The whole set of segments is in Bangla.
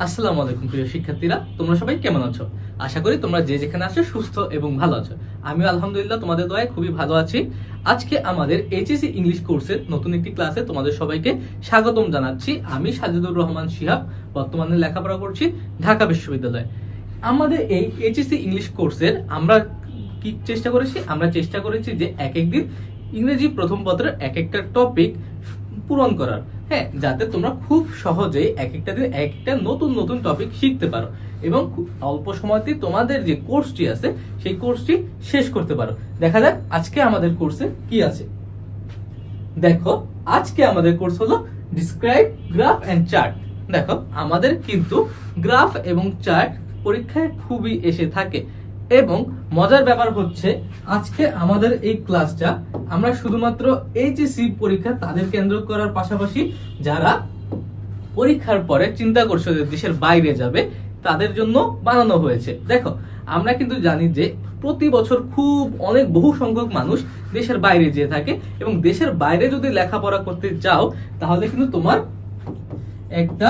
আসসালামু আলাইকুম প্রিয় শিক্ষার্থীরা, তোমরা সবাই কেমন আছো? আশা করি তোমরা যে যেখানে আছো সুস্থ এবং ভালো আছো। আমিও আলহামদুলিল্লাহ তোমাদের দয়ায় খুবই ভালো আছি। আজকে আমাদের এইচএসসি ইংলিশ কোর্সের নতুন একটি ক্লাসে তোমাদের সবাইকে স্বাগতম জানাচ্ছি। আমি সাজিদুর রহমান শিহাব, বর্তমানে লেখাপড়া করছি ঢাকা বিশ্ববিদ্যালয়ে। আমাদের এই এইচএসসি ইংলিশ কোর্সের আমরা কি চেষ্টা করেছি? আমরা চেষ্টা করেছি যে এক একদিন ইংরেজি প্রথম পত্রের এক একটা টপিক পূরণ করার, হ্যাঁ, যাতে তোমরা খুব সহজেই এক একটা দিন এক একটা নতুন নতুন টপিক শিখতে পারো এবং অল্প সময়তে তোমাদের যে কোর্সটি আছে সেই কোর্সটি শেষ করতে পারো। দেখা যাক আজকে আমাদের কোর্সে কি আছে। দেখো, আজকে আমাদের কোর্স হলো ডিসক্রাইব গ্রাফ এন্ড চার্ট। দেখো, আমাদের কিন্তু গ্রাফ এবং চার্ট পরীক্ষায় খুবই এসে থাকে এবং মজার ব্যাপার হচ্ছে আজকে আমাদের এই ক্লাসটা আমরা শুধুমাত্র এইচএসসি পরীক্ষা তাদের কেন্দ্র করার পাশাপাশি যারা পরীক্ষার পরে চিন্তা করছে যে দেশের বাইরে যাবে তাদের জন্য বানানো হয়েছে। দেখো, আমরা কিন্তু জানি যে প্রতি বছর খুব বহু সংখ্যক মানুষ দেশের বাইরে যেয়ে থাকে এবং দেশের বাইরে যদি লেখাপড়া করতে যাও তাহলে কিন্তু তোমার একটা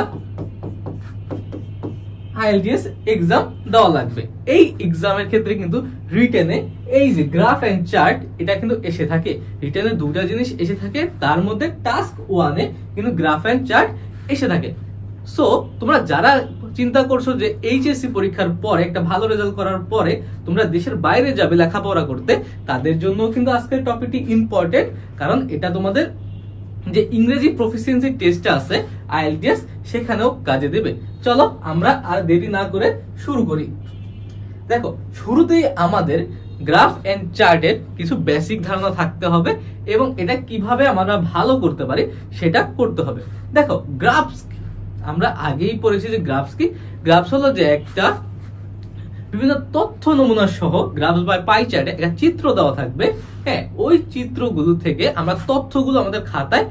আইএলটিএস এক্সাম দেওয়া লাগবে। এই এক্সামের ক্ষেত্রে কিন্তু রিটেনে এই যে গ্রাফ এন্ড চার্ট এটা কিন্তু এসে থাকে। রিটেনে দুটো জিনিস এসে থাকে, তার মধ্যে টাস্ক 1-এ কিন্তু গ্রাফ এন্ড চার্ট এসে থাকে। সো তোমরা যারা চিন্তা করছো যে এইচএসসি পরীক্ষার পরে একটা ভালো রেজাল্ট করার পরে তোমরা দেশের বাইরে যাবে লেখাপড়া করতে, তাদের জন্য কিন্তু আজকের টপিকটি ইম্পর্টেন্ট, কারণ এটা তোমাদের যে ইংরেজি প্রফিসিয়েন্সি টেস্টটা আছে আইএলটিএস সেখানেও কাজে দেবে। চলো আমরা আর দেরি না করে শুরু করি। দেখো, শুরুতেই আমাদের গ্রাফ এন্ড চার্টের কিছু বেসিক ধারণা থাকতে হবে এবং এটা কিভাবে আমরা ভালো করতে পারি সেটা করতে হবে। দেখো, গ্রাফস আমরা আগেই পড়েছি যে গ্রাফস কি। গ্রাফস হলো যে একটা বিভিন্ন তথ্য নমুনা সহ গ্রাফস বা পাই চার্টে একটা চিত্র দেওয়া থাকবে, হ্যাঁ, ওই চিত্রগুলো থেকে আমরা তথ্যগুলো আমাদের খাতায়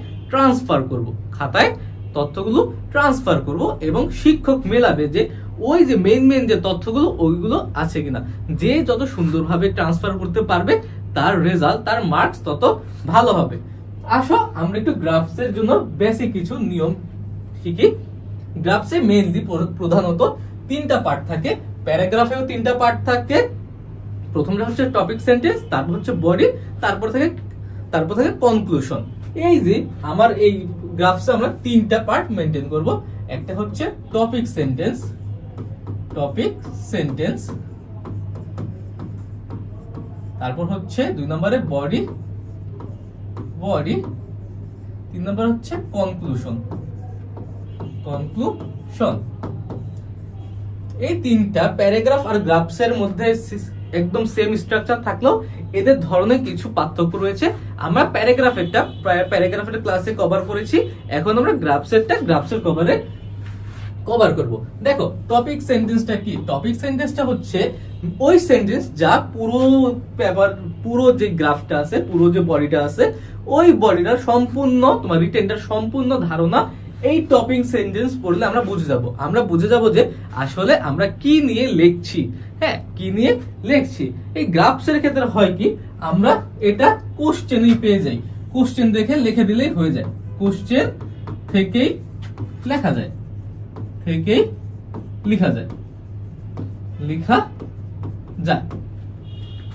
ট্রান্সফার করব এবং শিক্ষক মেলাবে যে ওই যে মেইন যে তথ্যগুলো ওইগুলো আছে কিনা। যে যত সুন্দরভাবে ট্রান্সফার করতে পারবে তার রেজাল্ট, তার মার্কস তত ভালো হবে। আসো আমরা একটু গ্রাফসের জন্য বেসিক কিছু নিয়ম শিখি। গ্রাফসে মেইনলি প্রধানত তিনটা পার্ট থাকে, প্যারাগ্রাফেও তিনটা পার্ট থাকে। প্রথমটা হচ্ছে টপিক সেন্টেন্স, তারপর হচ্ছে বডি, তারপর থাকে কনক্লুশন। এই যে আমার এই গ্রাফসে আমরা তিনটা পার্ট মেইনটেইন করব। একটা হচ্ছে টপিক সেন্টেন্স, তারপর হচ্ছে 2 নম্বরে বডি, 3 নম্বর হচ্ছে কনক্লুশন। এই তিনটা প্যারাগ্রাফ আর গ্রাফসের মধ্যে একদম সেম স্ট্রাকচার থাকলেও এদের ধরনে কিছু পার্থক্য রয়েছে। আমরা প্যারাগ্রাফের ক্লাসে কভার করেছি, এখন আমরা গ্রাফসের কভার করব। দেখো, টপিক সেন্টেন্সটা কি? টপিক সেন্টেন্সটা হচ্ছে ওই সেন্টেন্স যা পুরো যে গ্রাফটা আছে, পুরো যে বডিটা আছে, ওই বডিটার সম্পূর্ণ তোমার রিটেনটার সম্পূর্ণ ধারণা এই টপিক সেন্টেন্স পড়লে আমরা বুঝে যাব যে আসলে আমরা কি নিয়ে লিখছি। হ্যাঁ, কি নিয়ে লিখছি। এই গ্রাফসের ক্ষেত্রে হয় কি, আমরা এটা কোশ্চেনই পেয়ে যাই, কোশ্চেন দেখে লিখে দিলেই হয়ে যায়, কোশ্চেন থেকেই লেখা যায়,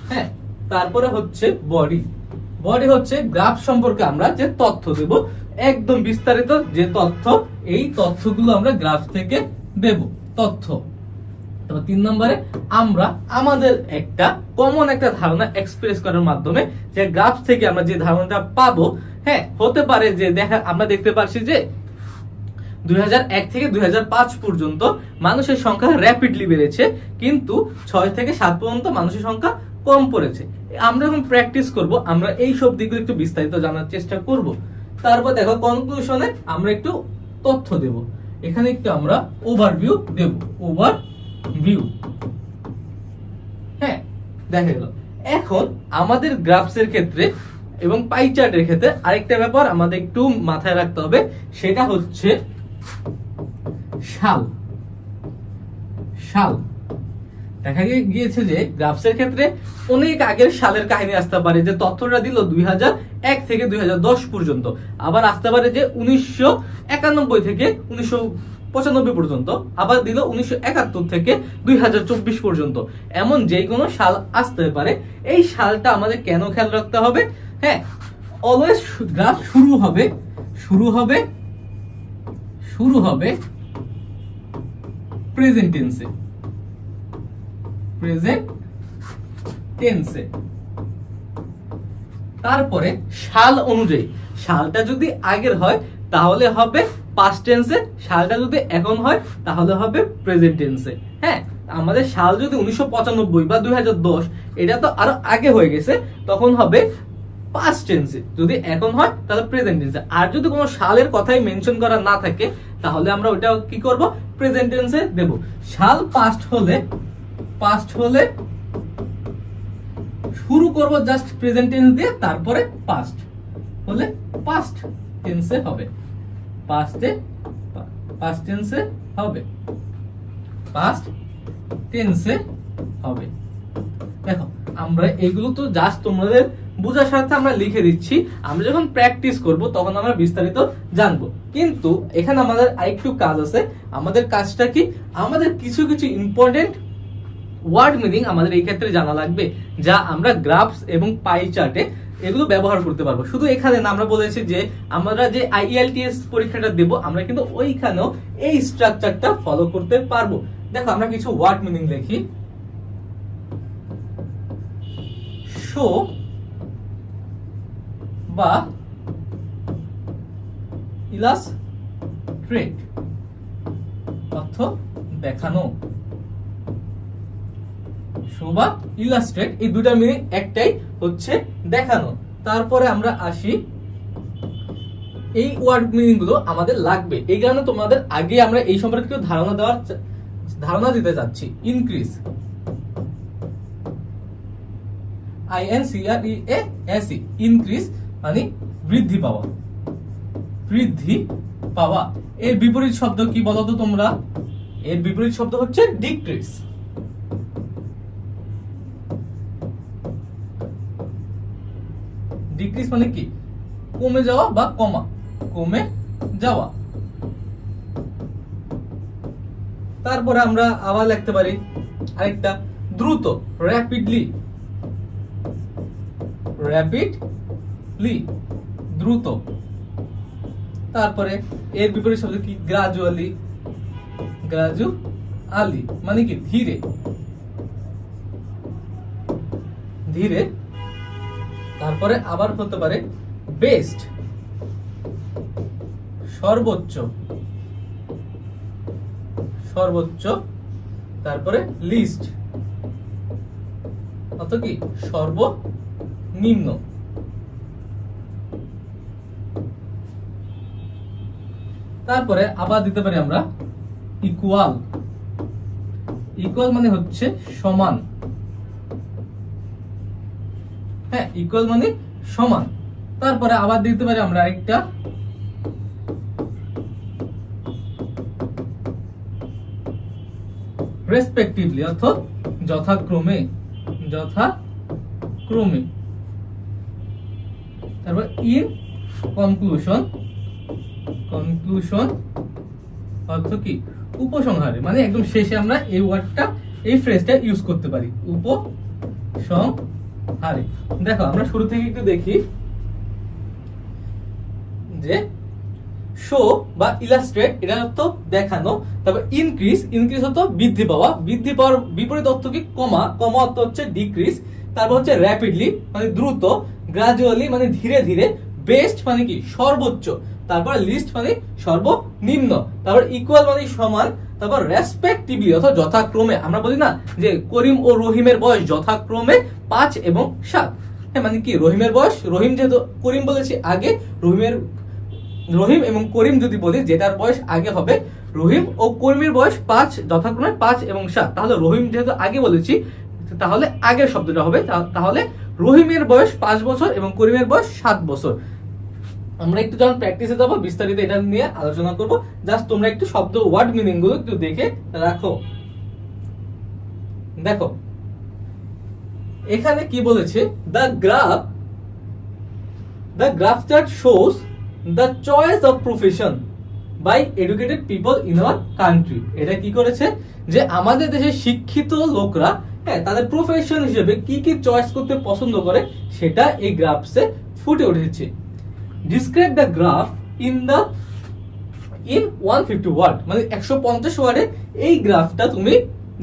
হ্যাঁ। তারপরে হচ্ছে বডি হচ্ছে গ্রাফ সম্পর্কে আমরা যে তথ্য দেব, একদম বিস্তারিত যে তথ্য, এই তথ্যগুলো আমরা গ্রাফ থেকে দেব তথ্য। তারপর 3 নম্বরে আমরা আমাদের একটা কমন একটা ধারণা এক্সপ্রেস করার মাধ্যমে যে গ্রাফ থেকে আমরা যে ধারণাটা পাবো, হ্যাঁ, হতে পারে যে আমরা দেখতে পাচ্ছি যে 2001 থেকে 2005 পর্যন্ত মানুষের সংখ্যা র্যাপিডলি বেড়েছে, কিন্তু 6 থেকে 7 পর্যন্ত মানুষের সংখ্যা কম পড়েছে। আমরা যখন প্র্যাকটিস করব আমরা এই সব দিকগুলো একটু বিস্তারিত জানার চেষ্টা করব। তারপর দেখো, কনক্লুশনে আমরা একটু তথ্য দেব, এখানে একটু আমরা ওভারভিউ দেব, হ্যাঁ, দেখা গেল। এখন আমাদের গ্রাফসের ক্ষেত্রে এবং পাই চার্টের ক্ষেত্রে আরেকটা ব্যাপার আমাদের একটু মাথায় রাখতে হবে, সেটা হচ্ছে সাল। দেখা গিয়েছে যে গ্রাফসের ক্ষেত্রে অনেক আগের সালের কাহিনী আসতে পারে, যে তথ্যটা দিল 2001 থেকে 2010 পর্যন্ত, আবার আসতে পারে যে 1991 থেকে 1995 পর্যন্ত, আবার দিল 1971 থেকে 2024 পর্যন্ত। এমন যে কোনো সাল আসতে পারে। এই সালটা আমাদের কেন খেয়াল রাখতে হবে? হ্যাঁ, অলওয়েজ গ্রাফ শুরু হবে প্রেজেন্ট টেন্সে। তারপরে সাল অনুযায়ী, সালটা যদি আগের হয় তাহলে হবে পাস্ট টেন্সে, সালটা যদি এখন হয় তাহলে হবে প্রেজেন্ট টেন্সে। হ্যাঁ, আমাদের সাল যদি 1995 বা 2010, এটা তো আরো আগে হয়ে গেছে, তখন হবে পাস্ট টেন্সে। যদি এখন হয় তাহলে প্রেজেন্ট টেন্সে। আর যদি কোনো সালের কথাই মেনশন করা না থাকে তাহলে আমরা ওটা কি করব? প্রেজেন্ট টেন্সে দেব। সাল পাস্ট হলে শুরু করব জাস্ট প্রেজেন্ট টেন্স দিয়ে, তারপরে পাস্ট হলে পাস্ট টেন্সে হবে। পাস্ট টেন্সে হবে। দেখো, আমরা এগুলো তো জাস্ট তোমাদের বোঝার সাথে আমরা লিখে দিচ্ছি। আমরা যখন প্র্যাকটিস করব তখন আমরা বিস্তারিত জানবো। কিন্তু এখানে আমাদের আরেকটু কাজ আছে। আমাদের কাজটা কি? আমাদের কিছু ইম্পর্টেন্ট ওয়ার্ড মিনিং আমাদের এই ক্ষেত্রে জানা লাগবে, যা আমরা গ্রাফস এবং পাই চার্টে এগুলো ব্যবহার করতে পারবো। শুধু এখানে না, আমরা বলেছি যে আমরা যে IELTS পরীক্ষাটা দেব, আমরা কিন্তু ওইখানেও এই স্ট্রাকচারটা ফলো করতে পারবো। দেখো, আমরা কিছু ওয়ার্ড মিনিং লিখি। শো বা ইলাস্ট্রেট অর্থ দেখানো। শো বা ইলাস্ট্রেট, এই দুটা মিনিং একটাই, হচ্ছে দেখানো। তারপরে আমরা আসি, এই ওয়ার্ড মিনিং গুলো আমাদের লাগবে। এই কারণে তোমাদের আগে আমরা এই সম্পর্কে একটু ধারণা দিতে যাচ্ছি। ইনক্রিজ, INCREASE, ইনক্রিজ মানে বৃদ্ধি পাওয়া। এর বিপরীত শব্দ কি বলো তো তোমরা? এর বিপরীত শব্দ হচ্ছে ডিক্রিজ। ডিক্রিজ মানে কি? কমে যাওয়া বা কমে যাওয়া। তারপরে আমরা আবার লিখতে পারি আরেকটা, দ্রুত, র্যাপিডলি, দ্রুত। তারপরে এর বিপরীত শব্দ কি? গ্রাজুয়ালি মানে কি? ধীরে। তারপরে আবার হতে পারে বেস্ট, সর্বোচ্চ। তারপরে লিস্ট অর্থ কি? সর্বনিম্ন। তারপরে আবার দিতে পারি আমরা ইকুয়াল মানে হচ্ছে সমান। হ্যাঁ, ইকুয়াল মানে সমান। তারপরে আবার দিতে পারি আমরা আরেকটা, রেসপেক্টিভলি অর্থ যথাক্রমে। তারপর ইন কনক্লুশন অর্থ কি? উপসংহারে, মানে একদম শেষে আমরা এই ফ্রেজটা ইউজ করতে পারি, উপসংহারে। দেখো, আমরা শুরু থেকে একটু দেখি যে শো বা ইলাস্ট্রেট, এটা অর্থ দেখানো। তারপর ইনক্রিজ অর্থ বৃদ্ধি পাওয়ার বিপরীত অর্থ কি? কমা অর্থ হচ্ছে ডিক্রিজ। তারপর হচ্ছে র্যাপিডলি মানে দ্রুত, গ্রাজুয়ালি মানে ধীরে ধীরে, বেস্ট মানে কি? সর্বোচ্চ। তারপর লিস্ট মানে সর্বনিম্ন। তারপর ইকুয়াল মানে সমান। তারপর রেসপেক্টিভলি অর্থ যথাক্রমে। আমরা বলি না যে করিম ও রহিমের বয়স যথাক্রমে 5 এবং 7। হ্যাঁ, মানে কি? রহিমের বয়স, রহিম যেহেতু করিম বলেছি আগে, রহিম এবং করিম যদি বলি, যেটার বয়স আগে হবে, রহিম ও করিমের বয়স 5, যথাক্রমে 5 এবং 7। তাহলে রহিম যেহেতু আগে বলেছি, তাহলে আগের শব্দটা হবে, তাহলে রহিমের বয়স 5 বছর এবং করিমের বয়স 7 বছর। আমরা একটু যখন প্র্যাকটিসে যাবো বিস্তারিত এটা নিয়ে আলোচনা করব। জাস্ট তোমরা একটু শব্দ ওয়ার্ড মিনিং গুলো একটু দেখে রাখো। দেখো, এখানে কি বলেছে? The graph chart shows the choice of profession by educated people in our country. এটা কি করেছে যে আমাদের দেশের শিক্ষিত লোকরা হ্যাঁ তাদের প্রফেশন হিসেবে কি কি চয়েস করতে পছন্দ করে সেটা এই গ্রাফসে ফুটে উঠেছে। Describe the graph in 150 word, মানে 150 ওয়ার্ডে এই গ্রাফটা তুমি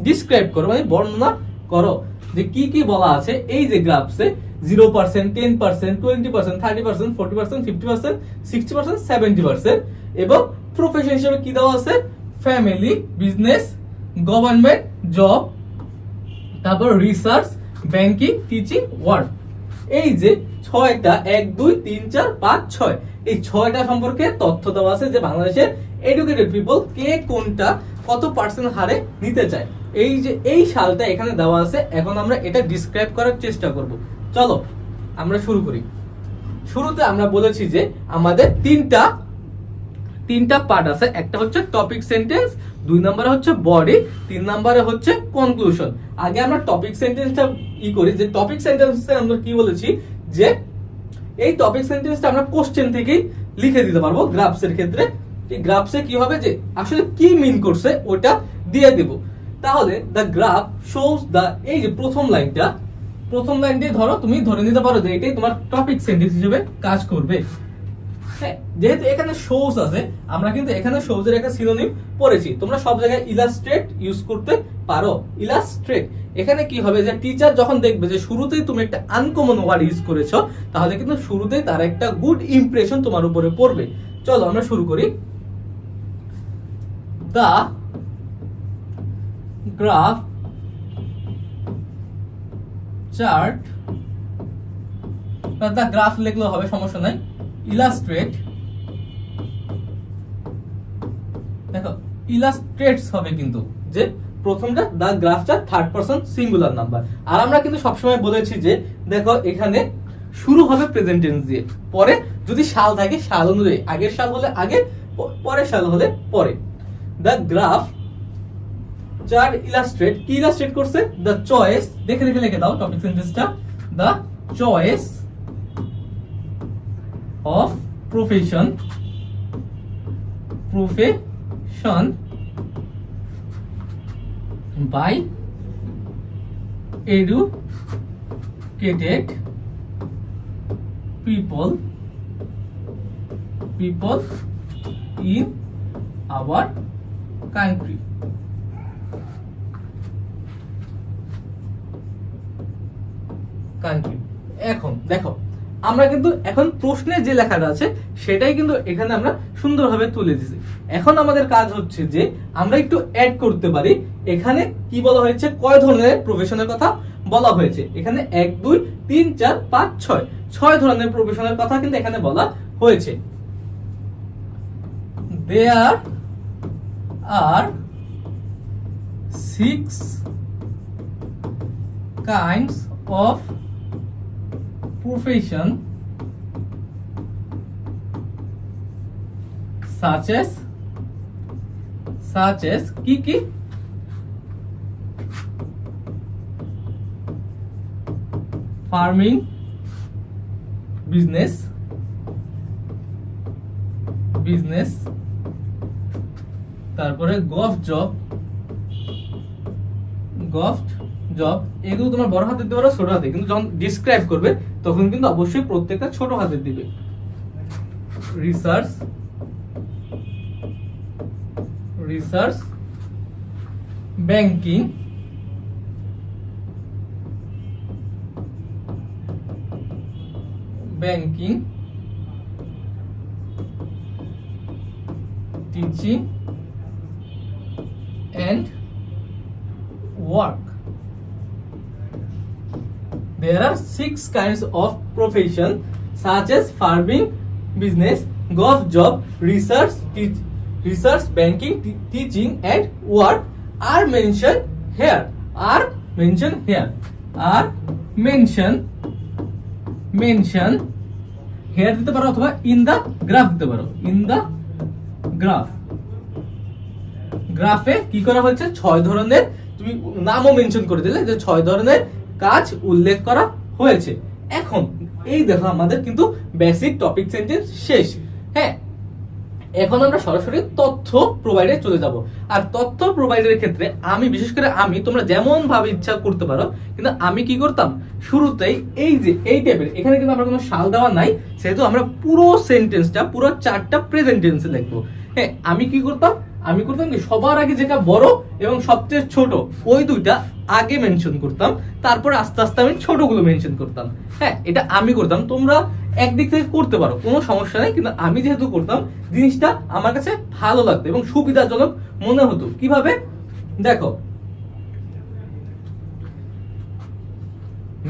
ডিসক্রাইব করো, মানে বর্ণনা করো যে কি কি বলা আছে এই যে গ্রাফসে। 0%, 10%, 20%, 30%, 40%, 50%, 60%, 70% এবং প্রফেশন হিসেবে কি দেওয়া আছে? ফ্যামিলি, বিজনেস, গভর্নমেন্ট, জব, তারপর রিসার্চ, ব্যাংকিং, টিচিং, ওয়ার্ক। এই যে 6টা 1 2 3 4 5 6 এই 6টা সম্পর্কে তথ্য দেওয়া আছে যে বাংলাদেশের এডুকেটেড পিপল কে কোনটা কত পার্সেন্ট হারে নিতে চায়। এই যে এই সালটা এখানে দেওয়া আছে, এখন আমরা এটা ডিসক্রাইব করার চেষ্টা করব। চলো আমরা শুরু করি। শুরুতে আমরা বলেছি যে আমাদের তিনটা পার্ট আছে। একটা হচ্ছে টপিক সেন্টেন্স, 2 নম্বরে হচ্ছে বডি, 3 নম্বরে হচ্ছে কনক্লুশন। আগে আমরা টপিক সেন্টেন্সটা করি যে টপিক সেন্টেন্সে আমরা কি বলেছি যে এই টপিক সেন্টেন্সটা আমরা কোশ্চেন থেকেই লিখে দিতে পারবো। গ্রাফসের ক্ষেত্রে এই গ্রাফসে কি হবে যে আসলে কি মিন করছে ওটা দিয়ে দেব। তাহলে দ্য গ্রাফ শোস দ্য, এই যে প্রথম লাইনটাই ধরো তুমি ধরে নিতে পারো যে এটাই তোমার টপিক সেন্টেন্স হিসেবে কাজ করবে। হ্যাঁ, যেহেতু এখানে শোস আছে আমরা কিন্তু এখানে শোস এর একটা সিনোনিম পড়েছি। তোমরা সব জায়গায় ইলাস্ট্রেট ইউজ করতে পারো। ইলাস্ট্রেট এখানে কি হবে যে টিচার যখন দেখবে যে শুরুতেই তুমি একটা আনকমন ওয়ার্ড ইউজ করেছো তাহলে কিন্তু শুরুতেই তার একটা গুড ইমপ্রেশন তোমার উপরে পড়বে। চলো আমরা শুরু করি। The graph chart, the graph লিখলেও হবে, সমস্যা নাই। ইলাস্ট্রেট, দেখো ইলাস্ট্রেটস হবে কিন্তু যে প্রথমটা the graph chart third person singular number. আর আমরা কিন্তু সবসময় বলেছি যে দেখো এখানে শুরু হবে প্রেজেন্ট টেন্স দিয়ে, পরে যদি সাল থাকে সাল অনুযায়ী, আগের সাল হলে আগে, পরের সাল হলে পরে। দ্য গ্রাফ চার্ট ইলাস্ট্রেট, কি ইলাস্ট্রেট করছে? দ্য চয়েস, দেখে দেখে লিখে দাও টপিক সেন্টেন্সটা। The choice of profession by educated people in our country। এখন দেখো আমরা কিন্তু এখন প্রশ্নে যে লেখাটা আছে সেটাই কিন্তু এখানে আমরা সুন্দরভাবে তুলে দিয়েছি। এখন আমাদের কাজ হচ্ছে যে আমরা একটু অ্যাড করতে পারি। এখানে কি বলা হয়েছে, কয় ধরনের প্রফেশনের কথা বলা হয়েছে। এখানে 1 2 3 4 5 6 6 ধরনের প্রফেশনের কথা কিন্তু এখানে বলা হয়েছে। There are 6 kinds of profession such as কি ফার্মিং, বিজনেস, তারপরে গভ জব, এগুলো তোমার বড় হাতে দিতে পারো ছোট হাতে, কিন্তু যখন ডিসক্রাইব করবে তখন কিন্তু অবশ্যই প্রত্যেকটা ছোট হাতে দিবে। Research, banking, teaching and work. There are 6 kinds of profession such as farming, business, gov job, research, banking, teaching and work are mentioned here. Here দিতে পারো অথবা in the graph দিতে পারো। in the graph, গ্রাফে কি করা হয়েছে, 6 ধরনের, তুমি নামও মেনশন করে দিলে যে 6 ধরনের কাজ উল্লেখ করা হয়েছে। এখন এই দেখো আমাদের কিন্তু বেসিক টপিক সেন্টেন্স শেষ। হ্যাঁ, এখন আমরা সরাসরি তথ্য প্রোভাইডে চলে যাব। আর তথ্য প্রোভাইডের ক্ষেত্রে আমি বিশেষ করে তোমরা যেমন ভাবে ইচ্ছা করতে পারো, কিন্তু আমি কি করতাম শুরুতেই এই যে এই টাইপের, এখানে কিন্তু আমরা কোনো সাল দেওয়া নাই, সেহেতু আমরা পুরো সেন্টেন্সটা পুরো 4টা প্রেজেন্ট টেন্সে লিখবো। হ্যাঁ, আমি কি করতাম কি সবার আগে যেটা বড় এবং সবচেয়ে ছোট ওই দুইটা আগে মেনশন করতাম, তারপরে আস্তে আস্তে আমি ছোটগুলো মেনশন করতাম। হ্যাঁ, এটা আমি করতাম, তোমরা একদিক থেকে করতে পারো, কোনো সমস্যা নেই, কিন্তু আমি যেহেতু করতাম জিনিসটা আমার কাছে ভালো লাগতো এবং সুবিধাজনক মনে হতো। কিভাবে দেখো,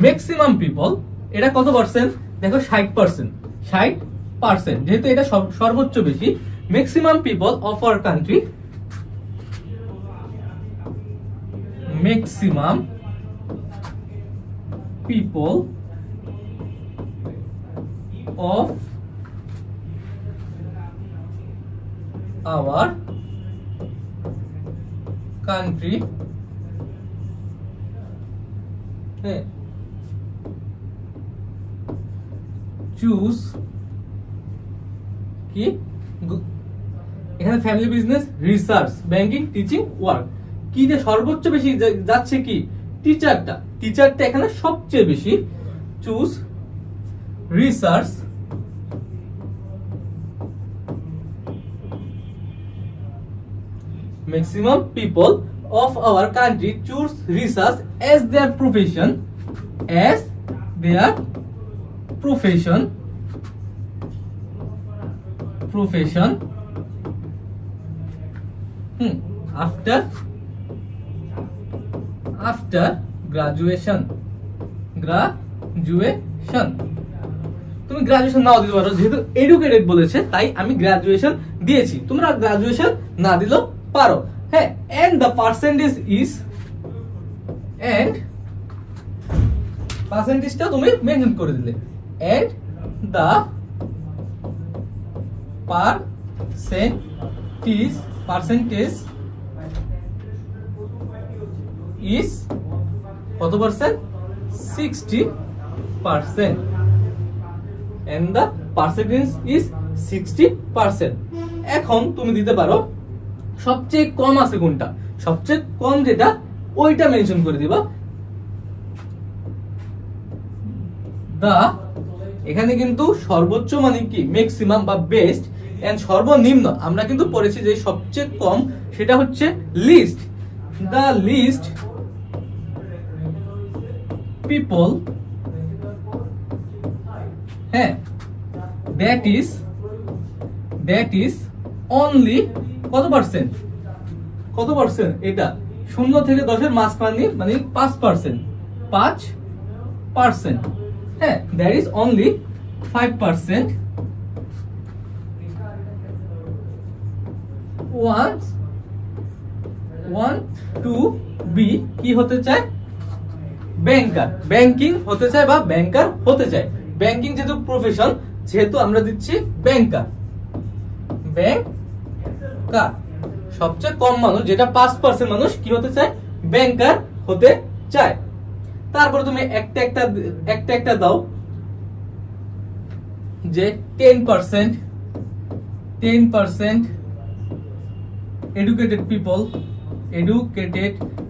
ম্যাক্সিমাম পিপল, এটা কত পার্সেন্ট? দেখো 60%, 60%, যেহেতু এটা সর্বোচ্চ বেশি। Maximum people of our country, maximum people of our country choose কি এখানে family business, research, banking, teaching, work, কি যে সর্বোচ্চ বেশি যাচ্ছে কি টিচারটা এখানে সবচেয়ে বেশি। Choose research, maximum people of our country choose research as their profession, after graduation তুমি গ্রাজুয়েশন নাও দিতে পারো, যেহেতু এডুকেটেড বলেছে তাই আমি গ্রাজুয়েশন দিয়েছি, তোমরা গ্রাজুয়েশন না দিলেও পারো। হ্যাঁ, and the percentage is, and পার্সেন্টেজটা তুমি মেনশন করে দিলে, and the percentage is কত percent? 60%, and the percentage is 60%। এখন তুমি দিতে পারো সবচেয়ে কম আছে কোনটা, সবচেয়ে কম যেটা ওইটা মেনশন করে দিবা। এখানে কিন্তু সর্বোচ্চ মানে কি ম্যাক্সিমাম বা বেস্ট, এন্ড সর্বনিম্ন আমরা কিন্তু পড়েছি যে সবচেয়ে কম সেটা হচ্ছে লিস্ট। দ্য লিস্ট পিপল, হ্যাঁ, দ্যাট ইজ অনলি কত পার্সেন্ট? এটা 0 থেকে 10-এর মাঝখানে মানে 5%, হ্যাঁ, that is only 5%। Want to be কি হতে চায়? ব্যাংকার, ব্যাংকিং হতে চায় বা ব্যাংকার হতে চায়। ব্যাংকিং যেহেতু প্রফেশন, যেহেতু আমরা দিচ্ছি ব্যাংকার। সবচেয়ে কম মানুষ, যেটা 5% মানুষ কি হতে চায়? ব্যাংকার হতে চায়। তারপরে তুমি একটা দাও, যে 10% এডুকেটেড পিপল,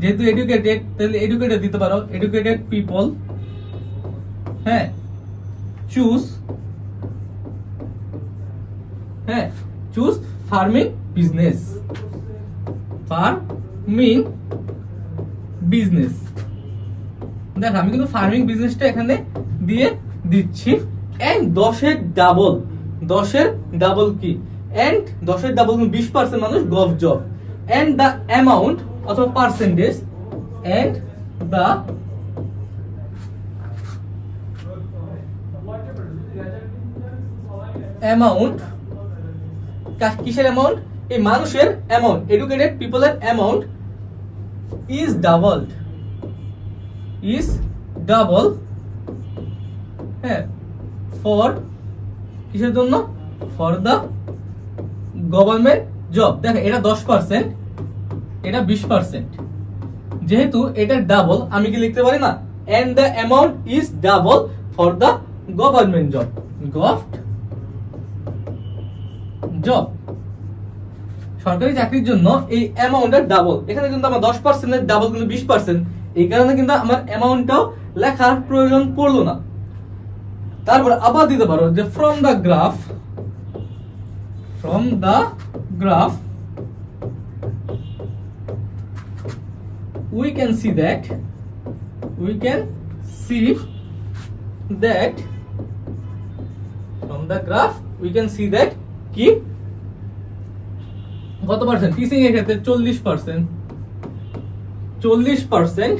যেহেতু এডুকেটেড তাহলে এডুকেটেড দিতে পারো, এডুকেটেড পিপল, হ্যাঁ, চুজ ফার্মিং বিজনেস, দেখ আমি কিন্তু ফার্মিং বিজনেসটা এখানে দিয়ে দিচ্ছি। এন্ড 10-এর ডাবল কি? এন্ড 10-এর ডাবল 20% মানুষ gov job. And the amount অথবা পার্সেন্টেজ, এন্ড দ্য অ্যামাউন্ট, কিসের অ্যামাউন্ট? এই মানুষের অ্যামাউন্ট, এডুকেটেড পিপলের অ্যামাউন্ট ইজ ডাবল, হ্যাঁ, ফর কিসের জন্য? For the government job. দেখো এটা 10%, এটা 20%, যেহেতু এটা ডাবল আমি কি লিখতে পারি না? And the amount is double for the government job, সরকারি চাকরির জন্য এই অ্যামাউন্টটা ডাবল, এখানে কিন্তু আমার 10% এর ডাবল কিন্তু 20%, এই কারণে কিন্তু আমার অ্যামাউন্টটাও লেখার প্রয়োজন পড়লো না। তারপর আবার দিতে পারো যে from the graph we can see that from the graph we can see that কি কত পার্সেন্ট টিচিং এর ক্ষেত্রে 40%,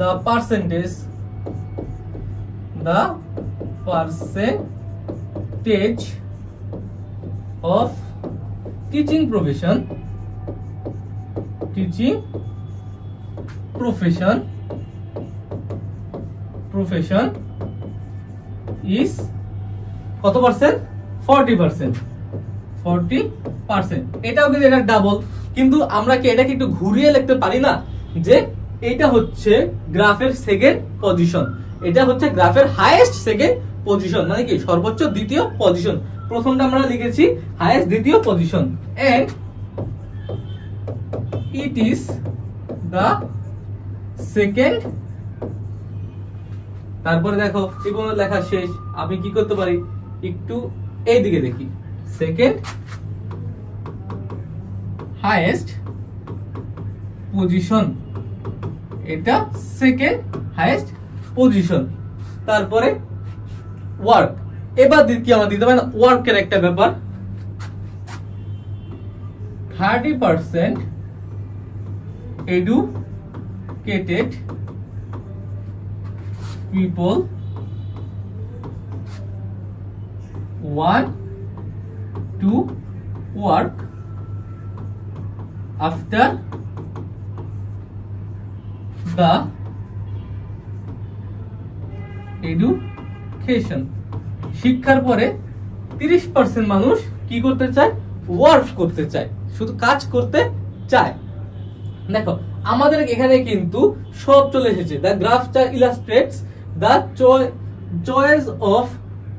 the percentage of teaching profession is কত পার্সেন্ট? 40%। এটাও কিন্তু এটা ডাবল, কিন্তু আমরা কি এটাকে একটু ঘুরিয়ে লিখতে পারি না যে এটা হচ্ছে গ্রাফের সেকেন্ড পজিশন, এটা হচ্ছে গ্রাফের হাইয়েস্ট সেকেন্ড পজিশন, মানে কি সর্বোচ্চ দ্বিতীয় পজিশন। প্রথমটা আমরা লিখেছি হাইয়েস্ট দ্বিতীয় position, and it is the second। তারপরে দেখো এই পর্যন্ত লেখা শেষ, আমি কি করতে পারি একটু এই দিকে দেখি, সেকেন্ড হাইয়েস্ট পজিশন, এটা সেকেন্ড হাইয়েস্ট পজিশন। তারপরে ওয়ার্ক, এবার কি আমরা দিতে পারি না ওয়ার্কের একটা ব্যাপার, 30% educated people want to work after the education। শিক্ষার পরে 30% মানুষ কি করতে চায়? ওয়ার্ক করতে চায়, শুধু কাজ করতে চায়। দেখো আমাদের এখানে কিন্তু সব চলে এসেছে, the graph illustrates the choice of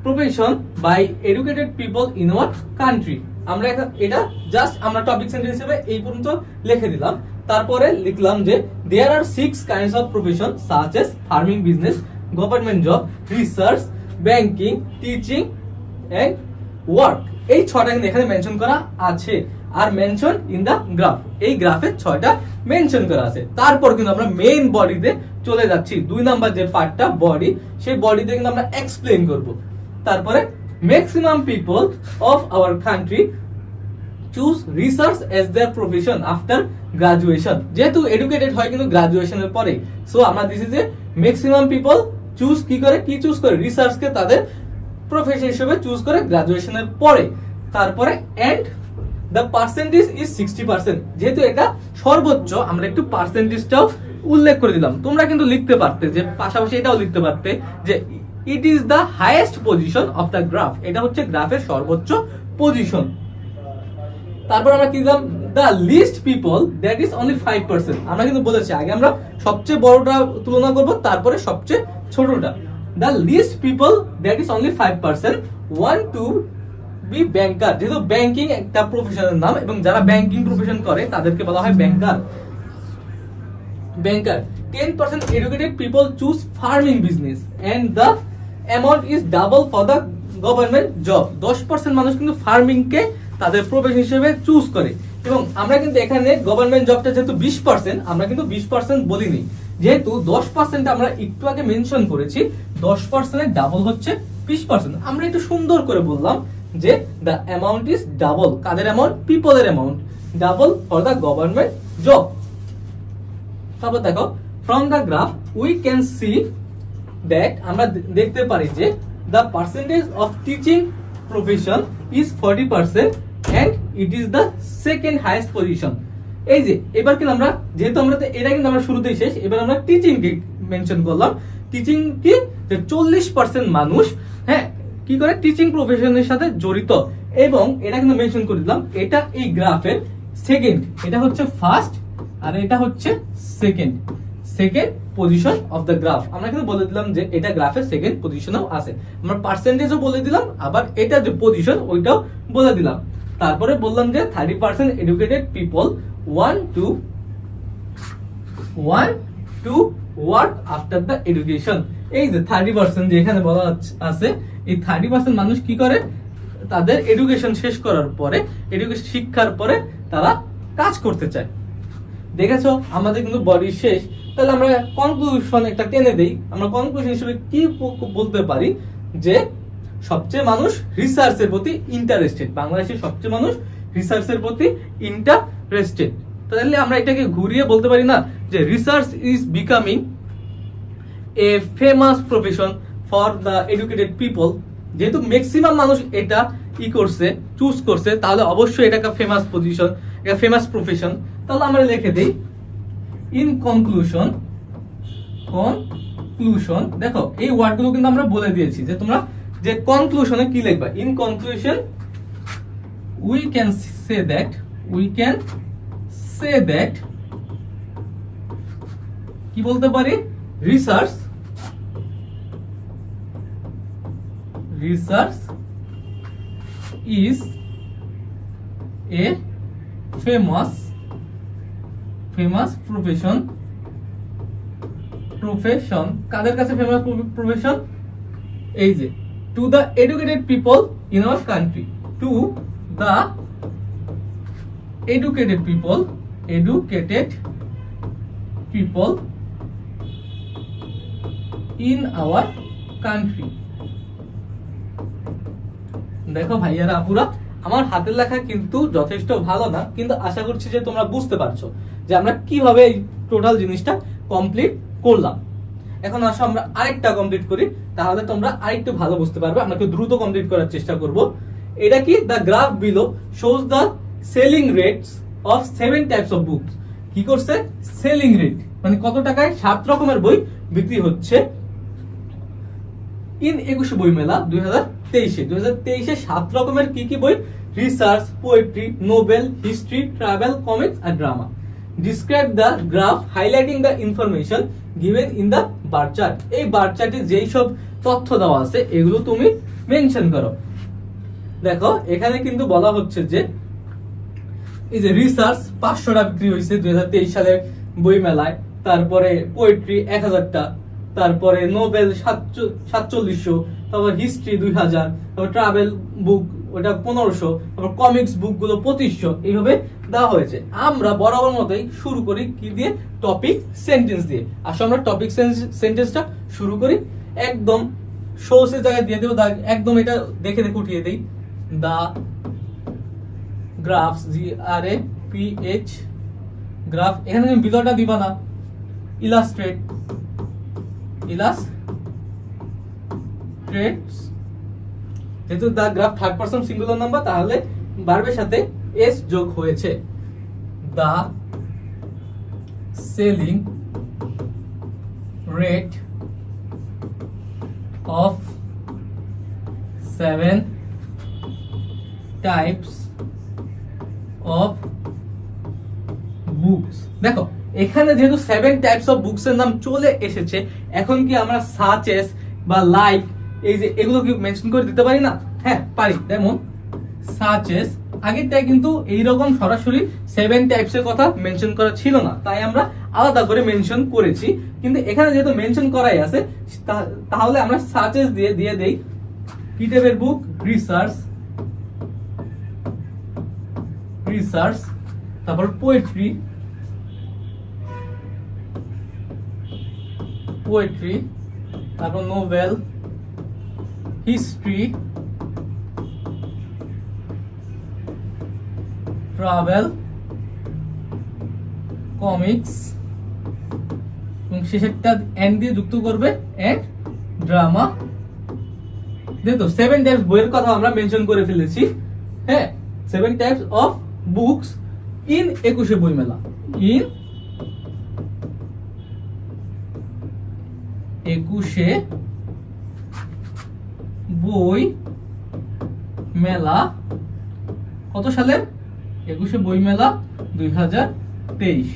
profession by educated people in our country. আমরা এটা জাস্ট আমরা টপিক সেন্টেন্স হিসেবে এই পর্যন্ত লিখে দিলাম। তারপরে লিখলাম যে there are 6 kinds of profession such as farming business, government job, research, banking, teaching and work. এই 6টা কিন্তু এখানে মেনশন করা আছে, আর মেনশন ইন দা গ্রাফ, এই গ্রাফে 6টা মেনশন করা আছে। তারপর কিন্তু আমরা মেইন বডিতে চলে যাচ্ছি, 2 নাম্বার যে পার্টটা বডি, সেই বডিতে কিন্তু আমরা এক্সপ্লেইন করব। তারপরে maximum people of our country choose research as their profession after graduation. যেহেতু এডুকেটেড হয় কিন্তু গ্রাজুয়েশনের পরে, সো আমরা দিছি যে ম্যাক্সিমাম পিপল চুজ কি চুজ করে রিসার্চকে তাদের প্রফেশন হিসেবে চুজ করে গ্রাজুয়েশনের পরে। তারপরে এন্ড the percentage is 60%, যেহেতু এটা সর্বোচ্চ আমরা একটু পার্সেন্টেজটাও উল্লেখ করে দিলাম। তোমরা কিন্তু লিখতে পারতে যে পাশাপাশি এটাও লিখতে পারতে যে it is the highest position of the graph, এটা হচ্ছে গ্রাফের সর্বোচ্চ পজিশন। তারপর আমরা কি দিলাম the least people that is only 5%। আমরা কিন্তু বলেছি আগে আমরা সবচেয়ে বড়টা তুলনা করব, তারপরে সবচেয়ে ছোটটা। the least people that is only 5% want to B ব্যাংকার, যেহেতু ব্যাংকিং একটা প্রফেশনের নাম এবং যারা ব্যাংকিং প্রফেশন করে তাদেরকে বলা হয় ব্যাংকার। 10% educated people choose farming business and the amount is double for the government job। 10% মানুষ কিন্তু ফার্মিং কে তাদের প্রফেশন হিসেবে চুজ করে, এবং আমরা কিন্তু এখানে গভর্নমেন্ট জবটা যেহেতু 20%, আমরা কিন্তু 20% বলিনি, যেহেতু 10% আমরা একটু আগে মেনশন করেছি, 10% এর ডাবল হচ্ছে 20%। আমরা একটু সুন্দর করে বললাম যে the amount is double, কাদের অ্যামাউন্ট? পিপলের amount, double for the government job. তারপর দেখো from the graph we can see that, আমরা দেখতে পারি যে the percentage of teaching profession is 40% and it is the second highest position। এই যে এবার কিন্তু আমরা যেহেতু আমরা এটা কিন্তু আমরা শুরুতেই শেষ, এবার আমরা টিচিং কে মেনশন করলাম। টিচিং কি যে 40% মানুষ হ্যাঁ কি করে টিচিং প্রফেশনের সাথে জড়িত, এবং এটা কিন্তু মেনশন করে দিলাম এটা এই গ্রাফের সেকেন্ড, এটা হচ্ছে ফার্স্ট আর এটা হচ্ছে second position of the graph. আমরা কিন্তু বলে দিলাম যে এটা গ্রাফের সেকেন্ড পজিশনেও আছে, আমরা পার্সেন্টেজও বলে দিলাম, আবার এটা যে পজিশন ওইটাও বলে দিলাম। তারপরে বললাম যে 30% educated people want to work after the education. এই যে 30% যে এখানে বলা আছে, এই 30% মানুষ কি করে, তাদের এডুকেশন শেষ করার পরে, এডুকেশন শিক্ষার পরে তারা কাজ করতে চায়। দেখেছো আমাদের কিন্তু বডি শেষ। তাহলে আমরা কনক্লুশন একটা টেনে দেই। আমরা কনক্লুশন হিসেবে কি বলতে পারি যে সবচেয়ে মানুষ রিসার্চের প্রতি ইন্টারেস্টেড, বাংলাদেশের সবচেয়ে মানুষ রিসার্চের প্রতি ইন্টারেস্টেড। তাহলে আমরা এটাকে ঘুরিয়ে বলতে পারি না যে research is becoming a famous profession for the educated people. যেহেতু ম্যাক্সিমাম মানুষ এটা চুজ করছে, তাহলে অবশ্যই এটা একটা ফেমাস পজিশন, একটা ফেমাস প্রফেশন। তাহলে আমরা লিখে দেই ইন কনক্লুশন। দেখো এই ওয়ার্ডগুলো কিন্তু আমরা বলে দিয়েছি যে তোমরা যে কনক্লুশনে কি লিখবা। In conclusion we can say that কি বলতে পারি, research is a famous profession। কাদের কাছে ফেমাস প্রফেশন? এই যে to the educated people in our country. To the educated people in our country. দেখো ভাইয়ারা আপুরা, আমার হাতের লেখা কিন্তু যথেষ্ট ভালো না, কিন্তু আশা করছি যে তোমরা বুঝতে পারছো যে আমরা কিভাবে এই টোটাল জিনিসটা কমপ্লিট করলাম। এখন আসো আমরা আরেকটা কমপ্লিট করি, তাহলে তোমরা আরেকটু ভালো বুঝতে পারবে। আমরা একটু দ্রুত কমপ্লিট করার চেষ্টা করব। এটা কি, the graph below shows the selling rates of 7 types of books. কি করছে, সেলিং রেট মানে কত টাকায় 7 রকমের বই বিক্রি হচ্ছে ইন 21 বই মেলা 2023-এ 7 রকমের কি কি বই? Research, poetry, novel, history, travel, comics আর drama. Describe the graph highlighting the information given in the bar chart. এই বার চার্টে যেই সব তথ্য দেওয়া আছে এগুলো তুমি মেনশন করো। দেখো এখানে কিন্তু বলা হচ্ছে যে এই যে রিসার্চ 500টা বিক্রি হয়েছে 2023 সালের বই মেলায়, তারপরে পোয়েট্রি 1000টা, তারপরে নোবেল 4700, তারপর হিস্ট্রি 2000, তারপর ট্রাভেল বুক ওটা 1500, তারপর কমিক্স বুক গুলো 2500, এইভাবে দেওয়া হয়েছে। আমরা বরাবর মতোই শুরু করি কি দিয়ে, টপিক সেন্টেন্স দিয়ে। আসলে আমরা টপিক সেন্টেন্সটা শুরু করি একদম সোর্সের জায়গায় দিয়ে দেবো, একদম এটা দেখে উঠিয়ে দেই। দা গ্রাফস, GRAPH গ্রাফ, এখানে তুমি বিলটা দিবা না, ইলাস্ট্রেটস, যেহেতু the graph third person singular number, তাহলে ভার্বের সাথে এস যোগ হয়েছে। The selling rate of 7 types of books. দেখো এখানে যেহেতু 7 টাইপস অফ বুকস এর নাম চলে এসেছে, এখন কি আমরা সাচেস বা লাইক এই যে এগুলো কি মেনশন করে দিতে পারি না? হ্যাঁ পারি। যেমন সাচেস, আগেরটাই কিন্তু এইরকম সরাসরি 7 টাইপস এর কথা মেনশন করা ছিল না, তাই আমরা আলাদা করে মেনশন করেছি। কিন্তু এখানে যেহেতু মেনশন করাই আছে, তাহলে আমরা সাচেস দিয়ে দেই কি টাইপের বুক, রিসার্চ, তারপর পোয়েট্রি, তারপর নোবেল, হিস্ট্রি, ট্রাভেল, কমিক্স এবং শেষেরটা এন্ড দিয়ে যুক্ত করবে এন্ড ড্রামা। দেখো 7 টাইপস বইয়ের কথা আমরা মেনশন করে ফেলেছি। হ্যাঁ, 7 টাইপস অফ বুকস ইন 21 বই মেলা, ইন 21 বই মেলা কত সালের? 21 বই মেলা 2023।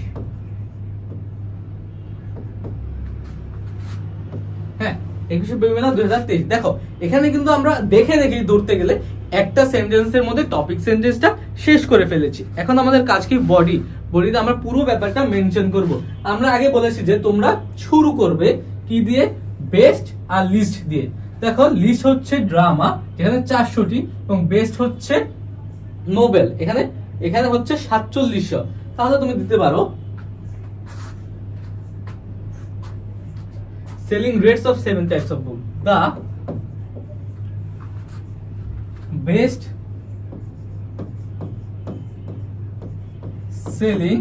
হ্যাঁ, 21 বই মেলা 2023। দেখো এখানে কিন্তু আমরা দেখে ধরতে গেলে একটা সেন্টেন্সের মধ্যে টপিক সেন্টেন্সটা শেষ করে ফেলেছি। এখন আমাদের কাজ কি বডিতে আমরা পুরো ব্যাপারটা মেনশন করব। আমরা আগে বলেছি যে তোমরা শুরু করবে কি দিয়ে, বেস্ট আর লিস্ট দিয়ে। দেখো লিস্ট হচ্ছে ড্রামা যেখানে 400টি এবং বেস্ট হচ্ছে নোবেল এখানে হচ্ছে 4700। তাহলে তুমি দিতে পারো selling rates of 7 types of book. The best selling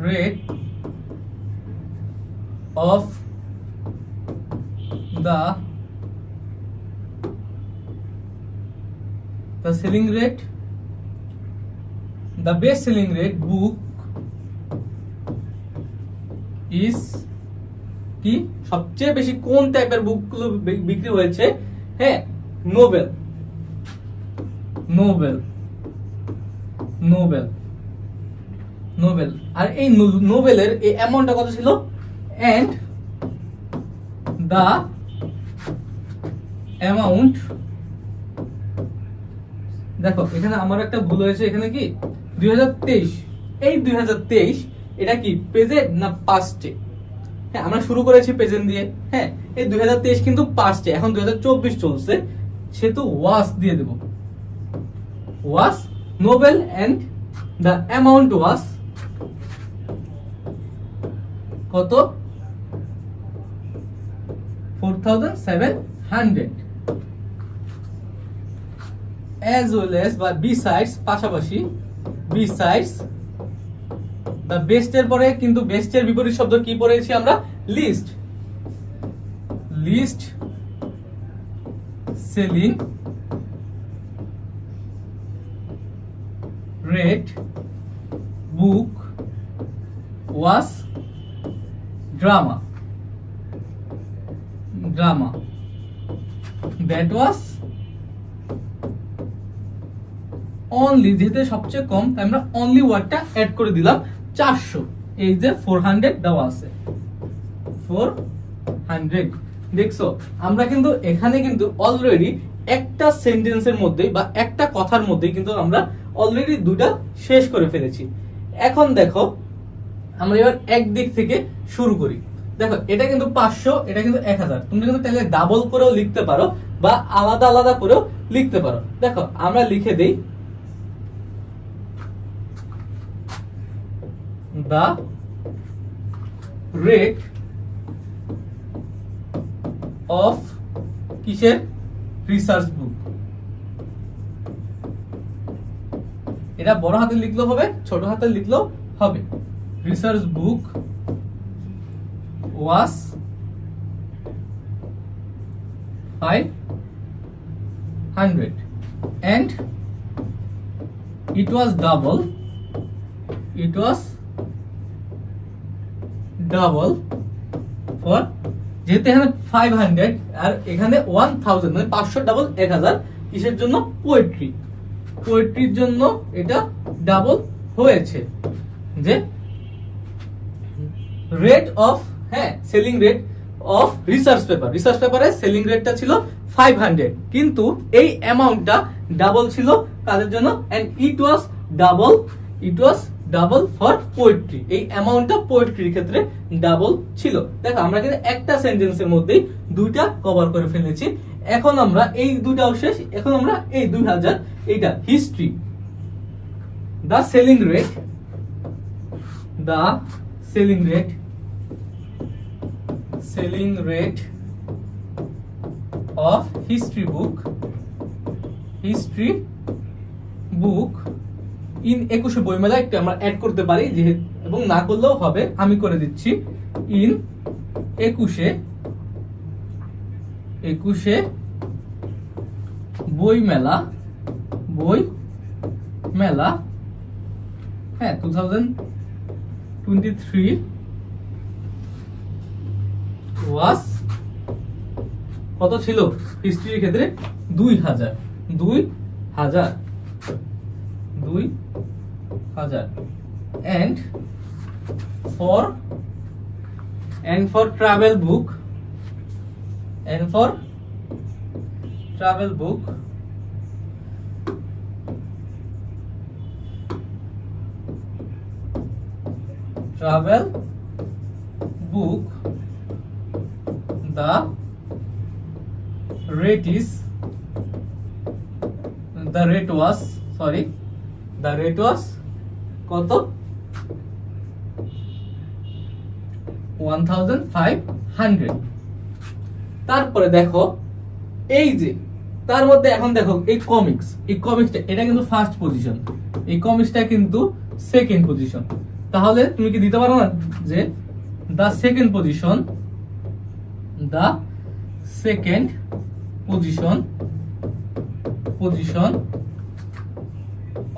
rate of the selling rate, the best selling rate book is কি সবচেয়ে বেশি কোন টাইপের বুকগুলো বিক্রি হয়েছে? হ্যাঁ, নোবেল নোবেল নোবেল নোবেল। আর এই নোবেলের এই অ্যামাউন্টটা কত ছিল? এন্ড দা অ্যামাউন্ট, দেখো এখানে আমার একটা ভুল হয়েছে, এখানে কি 2023, এই 2023 এটা কি প্রেজেন্ট না পাস্টে? হ্যাঁ, আমরা শুরু করেছি প্রেজেন্ট দিয়ে। হ্যাঁ, এই 2023 কিন্তু পাস্টে, এখন 2024 চলছে, সেহেতু ওয়াজ দিয়ে দেব। ওয়াজ নোবেল এন্ড দ্য অ্যামাউন্ট ওয়াজ কত? 4700। as well as বা besides পাশাপাশি, besides the best এর পরে কিন্তু best এর বিপরীত শব্দ কি পড়েছি আমরা? Least. Least selling rate book was drama that was only, যেহেতু সবচেয়ে কম তাই আমরা অনলি ওয়ার্ডটা অ্যাড করে দিলাম 400। এই যে 400 দেওয়া আছে, 400। দেখছো আমরা কিন্তু এখানে কিন্তু অলরেডি একটা সেন্টেন্সের মধ্যে বা একটা কথার মধ্যে কিন্তু আমরা অলরেডি দুটা শেষ করে ফেলেছি। এখন দেখো আমরা এবার একদিক থেকে শুরু করি। দেখো এটা কিন্তু 500, এটা কিন্তু 1000। তুমি কিন্তু তাহলে ডাবল করেও লিখতে পারো বা আলাদা আলাদা করেও লিখতে পারো। দেখো আমরা লিখে দেই the rate of কিসের? রিসার্চ বুক। এটা বড় হাতে লিখলেও হবে, ছোট হাতে লিখলেও হবে। Research book was 500 and it was double for, যেহেতু এখানে 500 আর এখানে 1000 মানে 500 ডাবল 1000, কিসের জন্য? পোয়েট্রির জন্য এটা ডাবল হয়েছে। যে রেট অফ, হ্যাঁ, সেলিং রেট অফ রিসার্চ পেপারে সেলিং রেটটা ছিল 500, কিন্তু এই অ্যামাউন্টটা ডাবল ছিল কাদের জন্য? And it was double for poetry. এই অ্যামাউন্টটা পোয়েট্রির ক্ষেত্রে ডাবল ছিল। দেখো আমরা কিন্তু একটা সেন্টেন্সের মধ্যেই দুইটা কভার করে ফেলেছি। এখন আমরা এই দুইটাও শেষ। এখন আমরা এই 2000, এইটা history. The selling rate of history book in 21 বইমেলা, একটু আমরা অ্যাড করতে পারি যেহেতু, এবং না করলেও হবে, আমি করে দিচ্ছি। ইন 21 বইমেলা, হ্যাঁ 2023 ওয়াজ কত ছিল হিস্ট্রির ক্ষেত্রে? 2000 and for travel book travel book the rate was কত 1500। তারপরে দেখো এই যে তার মধ্যে এখন দেখো এই কমিক্সটা এটা কিন্তু ফার্স্ট পজিশন, এই কমিক্সটা কিন্তু সেকেন্ড পজিশন। তাহলে তুমি কি দিতে পারো না যে the second position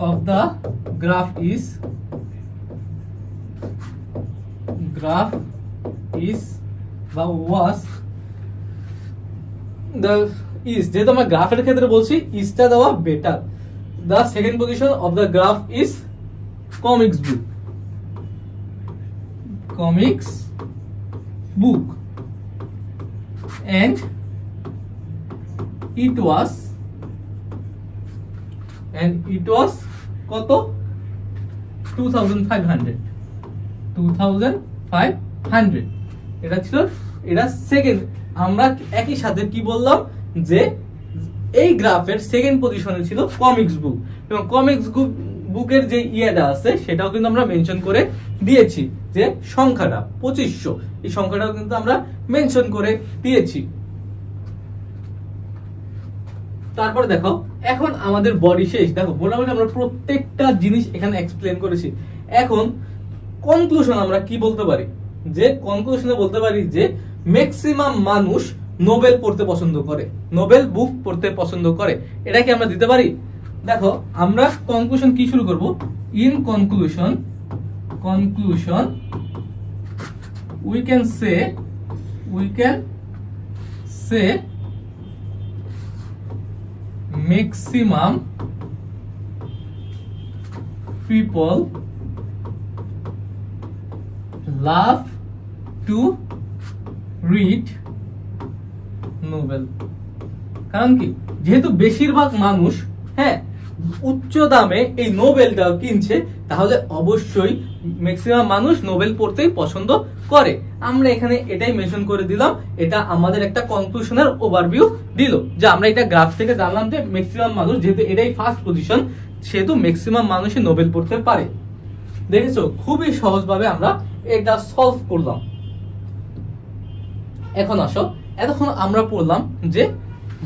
of the graph is বা was যেহেতু আমরা গ্রাফের ক্ষেত্রে বলছি ইসটা দেওয়া better. the second position of the graph is comics book and it was কত 2500 এটা ছিল, এটা সেকেন্ড। আমরা একই সাথে কি বললাম যে এই গ্রাফের সেকেন্ড পজিশনে ছিল কমিক্স বুক, এবং কমিক্স বুকের যে ইয়েটা আছে সেটাও কিন্তু আমরা মেনশন করে দিয়েছি যে সংখ্যাটা 2500, এই সংখ্যাটাও কিন্তু আমরা মেনশন করে দিয়েছি। তারপরে দেখো এখন আমাদের বডি শেষ। দেখো মোটামুটি আমরা প্রত্যেকটা জিনিস এখানে এক্সপ্লেন করেছি। এখন কনক্লুশন আমরা কি বলতে পারি, যে কনক্লুশনে বলতে পারি যে ম্যাক্সিমাম মানুষ নোবেল পড়তে পছন্দ করে, নোবেল বুক পড়তে পছন্দ করে। এটা কি আমরা দিতে পারি? দেখো আমরা কনক্লুশন কি শুরু করব, in conclusion we can say maximum people love to read novel। কারণ কি, যেহেতু বেশিরভাগ মানুষ উচ্চ দামে এই নোবেলটা কিনছে, তাহলে অবশ্যই ম্যাক্সিমাম মানুষ নোবেল পড়তেই পছন্দ করে। আমরা এখানে এটাই মেনশন করে দিলাম, এটা আমাদের একটা কনক্লুশনের ওভারভিউ দিল, যে আমরা এটা গ্রাফ থেকে জানলাম যে ম্যাক্সিমাম মানুষ, যেহেতু এটাই ফার্স্ট পজিশন, সেহেতু ম্যাক্সিমাম মানুষই নোবেল পড়তে পারে। দেখেছো খুবই সহজভাবে আমরা এটা সলভ করলাম। এখন আসো, এতক্ষণ আমরা পড়লাম যে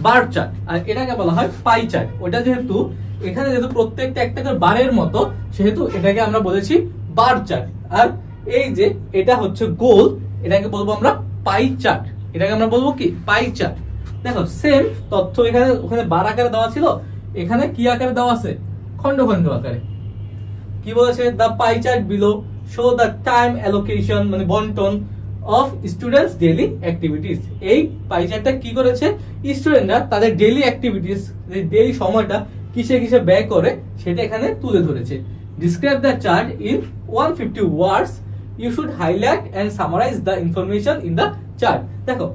বার চার্ট, আর এটাকে বলা হয় পাই চার্ট। ওটা যেহেতু এখানে যেহেতু প্রত্যেকটা একটা করে বারের মতো, সেহেতু এটাকে আমরা বলেছি বার চার্ট। আর এই যে এটা হচ্ছে গোল, এটাকে বলবো আমরা পাই চার্ট। এটাকে আমরা বলবো কি পাই চার্ট। দেখো সেম তথ্য এখানে, ওখানে বার আকারে দেওয়া ছিল, এখানে কি আকারে দেওয়া আছে, খন্ড খন্ড আকারে। কি বলেছে, the pie chart below show the time allocation, মানে বন্টন অফ স্টুডেন্টস ডেইলি অ্যাক্টিভিটিস। এই পাই চার্টটা কি করেছে, স্টুডেন্টরা তাদের ডেইলি অ্যাক্টিভিটিস, ডেইলি সময়টা কিসে কিসে ব্যয় করে সেটা এখানে তুলে ধরেছে। Describe the chart in 150 words, you should highlight and summarise the information in the chart. দেখো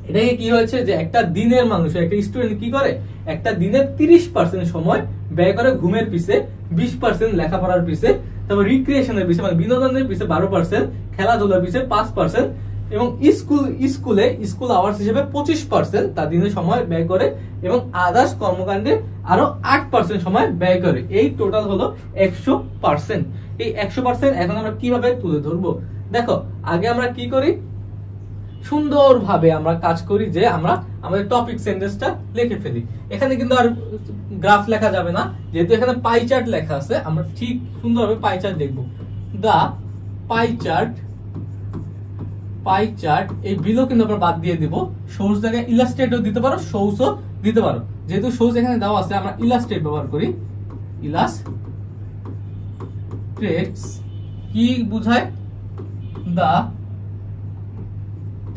এটাকে কি হয়েছে, যে একটা দিনের মানুষ, একটা স্টুডেন্ট কি করে, একটা দিনের 30% সময় ব্যয় করে ঘুমের পিছে, 20% লেখাপড়ার পিছে, তারপর রিক্রিয়েশনের পিছে মানে বিনোদনের পিছে 12%, খেলাধুলার পিছে 5%, এবং স্কুল আওয়ার্স হিসেবে 25% তার দিনের সময় ব্যয় করে, এবং আদার্স কর্মকাণ্ডে আরো 8% সময় ব্যয় করে। এই টোটাল হলো 100%। এই 100% এখন আমরা কিভাবে তুলে ধরবো, দেখো আগে আমরা কি করি, সুন্দরভাবে আমরা কাজ করি যে আমরা আমাদের টপিক সেন্টেন্সটা লিখে ফেলি। এখানে কিন্তু আর গ্রাফ লেখা যাবে না, যেহেতু এখানে পাই চার্ট লেখা আছে, আমরা ঠিক সুন্দরভাবে পাই চার্ট লিখবো। দা পাই চার্ট, এই বিলো কিন্তু আমরা বাদ দিয়ে দিব। সোর্স জায়গায় ইলাস্ট্রেটও দিতে পারো, সোর্সও দিতে পারো। যেহেতু সোর্স এখানে দেওয়া আছে, আমরা ইলাস্ট্রেট ব্যবহার করি। ইলাস্ট্রেটস কি বোঝায়, দা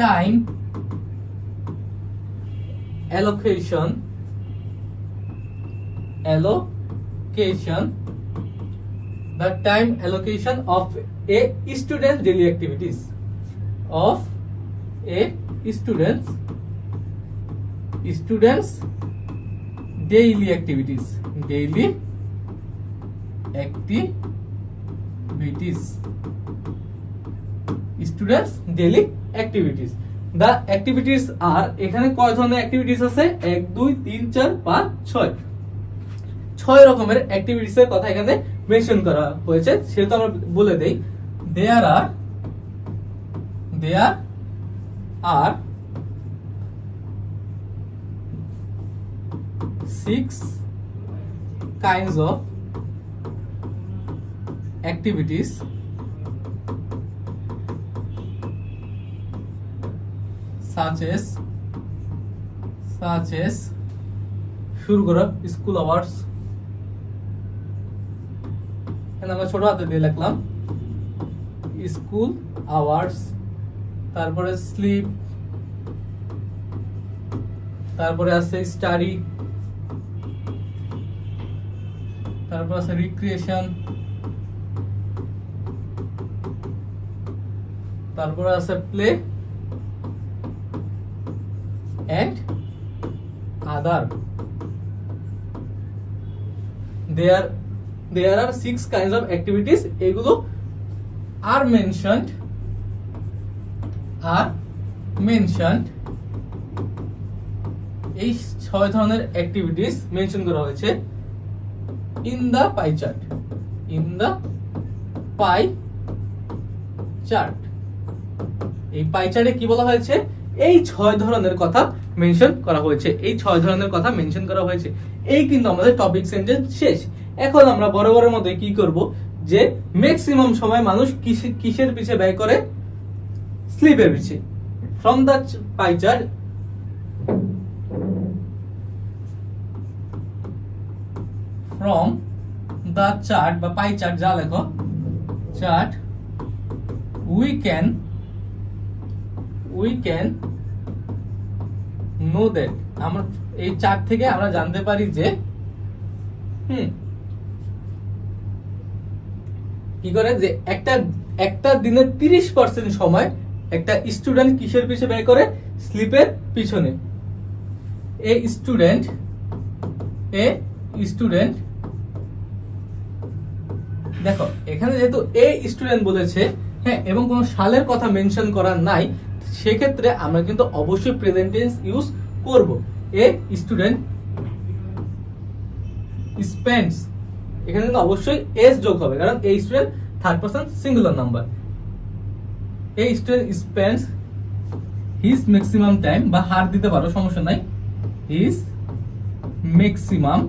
time allocation the time allocation of a student's daily activities, of a student's students daily activities, daily activities, students daily activities. The activities are, এখানে কয় ধরনের অ্যাক্টিভিটিস আছে? 1 2 3 4 5 6, 6 রকমের অ্যাক্টিভিটিস এর কথা এখানে মেনশন করা হয়েছে। সেটা আমরা বলে দেই, দেয়ার are 6 kinds of activities such as শুরু করো স্কুল আওয়ার্স, আমরা ছোট হাতে দিয়ে লিখলাম স্কুল আওয়ার্স, তারপরে স্লিপ, তারপরে আছে স্টাডি, তারপর আছে রিক্রিয়েশন, তারপর আছে play and other. there are 6 kinds of activities, এগুলো are mentioned এই 6 ধরনের অ্যাক্টিভিটিস মেনশন করা হয়েছে in the pie chart, এই পাই চার্টে কি বলা হয়েছে? এই 6 ধরনের কথা মেনশন করা হয়েছে, এই কিন্তু আমাদের টপিক সেন্টেন্স শেষ। এখন আমরা বরাবরের মধ্যে কি করব, যে ম্যাক্সিমাম সময় মানুষ কিসের পিছে ব্যয় করে? স্লিপের পিছে। ফ্রম দ্য পাই চার্ট, বা পাই চার্ট যা লেখো, chart we can know that, আমরা এই চার্ট থেকে আমরা জানতে পারি যে কি করে, যে একটা দিনে 30% সময় একটা স্টুডেন্ট কিসের পিছে ব্যয় করে? স্লিপের পিছনে। এ স্টুডেন্ট দেখো এখানে যেহেতু এ স্টুডেন্ট বলেছে, হ্যাঁ, এবং কোন সালের কথা মেনশন করা নাই, সেক্ষেত্রে আমরা কিন্তু অবশ্যই প্রেজেন্ট টেন্স ইউজ করব। এ স্টুডেন্ট স্পেন্ডস, এখানে কিন্তু অবশ্যই এস যোগ হবে, কারণ a student third person singular number. A student spends his maximum time, বা হার দিতে পারো, সমস্যা নাই, his maximum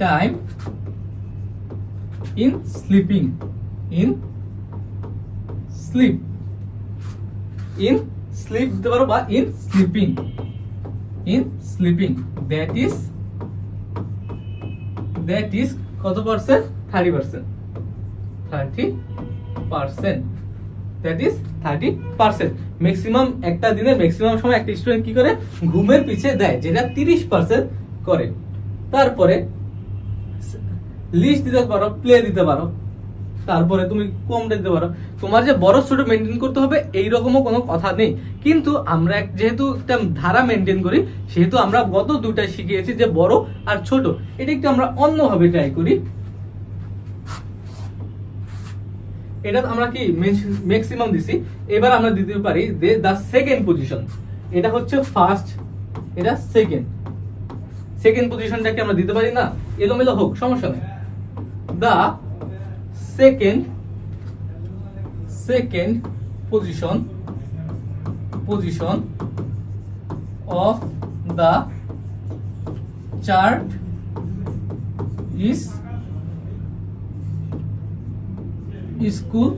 time in sleeping, sleep দিতে পারো, বা in sleeping, that is কত পার্সেন্ট? 30%, that is 30%। ম্যাক্সিমাম একটা দিনে ম্যাক্সিমাম সময় একটা স্টুডেন্ট কি করে? ঘুমের পিছে দেয়, যেটা 30% করে। তারপরে লিস্ট দিতে পারো, প্লে দিতে পারো, তারপরে তুমি কম দিতে পারো। তোমার যে বড় ছোট মেনটেন করতে হবে এইরকমও কোনো কথা নেই, কিন্তু আমরা যেহেতু একটা ধারা মেনটেন করি, সেহেতু আমরা গত দুটায় শিখিয়েছি যে বড় আর ছোট, এটা একটু আমরা অন্যভাবে ট্রাই করি। এটা আমরা কি ম্যাক্সিমাম দিছি, এবার আমরা দিতে পারি যে দা সেকেন্ড পজিশন, এটা হচ্ছে ফার্স্ট, এটা সেকেন্ড পজিশনটাকে আমরা দিতে পারি না? এলোমেলো হোক, সমস্যা নেই। The second position of the chart is school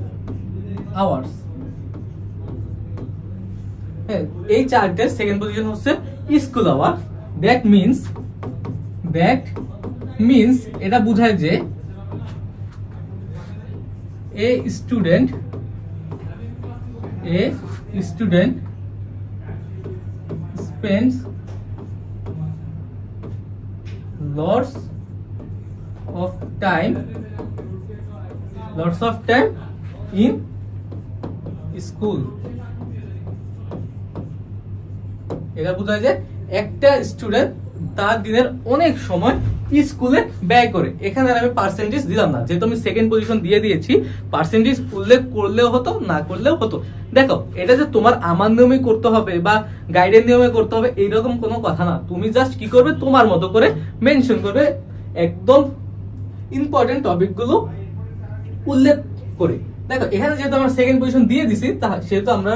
hours. এই চার্টের সেকেন্ড পজিশন হচ্ছে স্কুল আওয়ার। দ্যাট মিনস এটা বোঝায় যে a student spends lots of time in school. এটা বোঝায় যে একটা স্টুডেন্ট তার দিনের অনেক সময় স্কুলে ব্যয় করে। এখানে আমি পার্সেন্টেজ দিলাম না, যেহেতু আমি সেকেন্ড পজিশন দিয়ে দিয়েছি, পার্সেন্টেজ উল্লেখ করলেও হতো, না করলেও হতো। দেখো, এটা যে তোমার আমার নিয়মে করতে হবে বা গাইডের নিয়মে করতে হবে এইরকম কোনো কথা না। তুমি জাস্ট কি করবে, তোমার মতো করে মেনশন করবে, একদম ইম্পর্টেন্ট টপিকগুলো উল্লেখ করে। দেখো, এখানে যেহেতু আমরা সেকেন্ড পজিশন দিয়ে দিছি, সেহেতু আমরা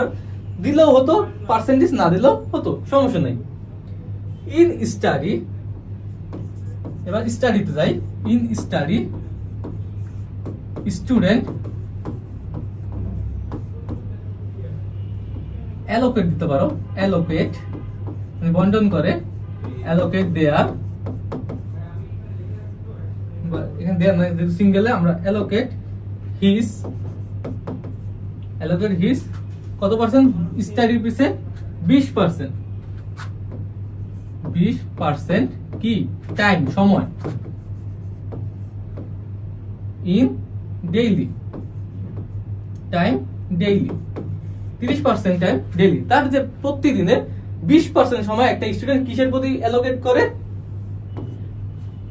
দিলেও হতো, পার্সেন্টেজ না দিলেও হতো, সমস্যা নেই। ইন স্টাডি, এবার স্টাডিতে যাই। ইন স্টাডি স্টুডেন্ট অ্যালোকেট দিতে পারো, অ্যালোকেট বন্টন করে, অ্যালোকেট দেয়ার, এখানে দেয়ার মানে সিঙ্গেলে আমরা অ্যালোকেট হিজ, অ্যালোকেট হিজ কত পার্সেন্ট স্টাডির পিছে? 20%। 20% কি টাইম, সময়, in daily time, daily 30% time daily. তার যে প্রতিদিনের 20% সময় একটা স্টুডেন্ট কিসের প্রতি অ্যালোকেট করে?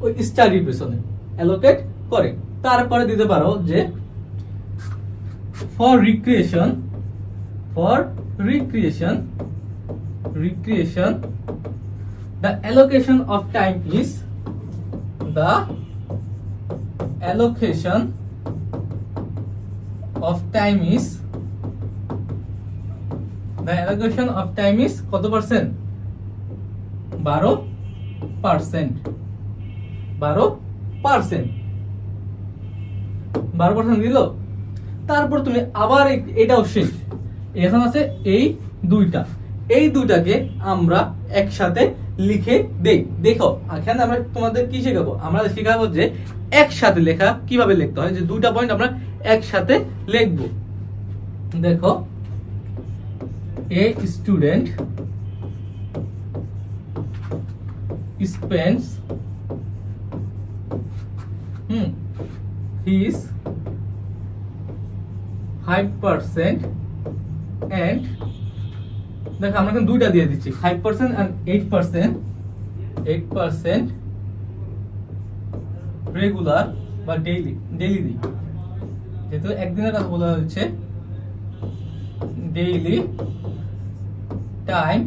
ওই স্টাডির পেছনে অ্যালোকেট করে। তারপরে দিতে পারো যে for recreation, for recreation, recreation the allocation of time is, the allocation of time is, the allocation of time is কত পার্সেন্ট? 12%। 12% 12% দিল। তারপর তুমি আবার এটাও শেষ, এখন আছে এই দুইটাকে আমরা একসাথে লিখে দেই। দেখো, এখানে আমরা তোমাদের কি শেখাবো? আমরা শেখাবো যে একসাথে লেখা কিভাবে লিখতে হয়, যে দুইটা পয়েন্ট আমরা একসাথে লিখবো। দেখো, a student spends his 5% and, দেখো আমরা এখন দুইটা দিয়ে দিচ্ছি, 5% and 8%, 8% রেগুলার বা ডেইলি দিই, যেহেতু একদিনের কথা বলা হচ্ছে। ডেইলি টাইম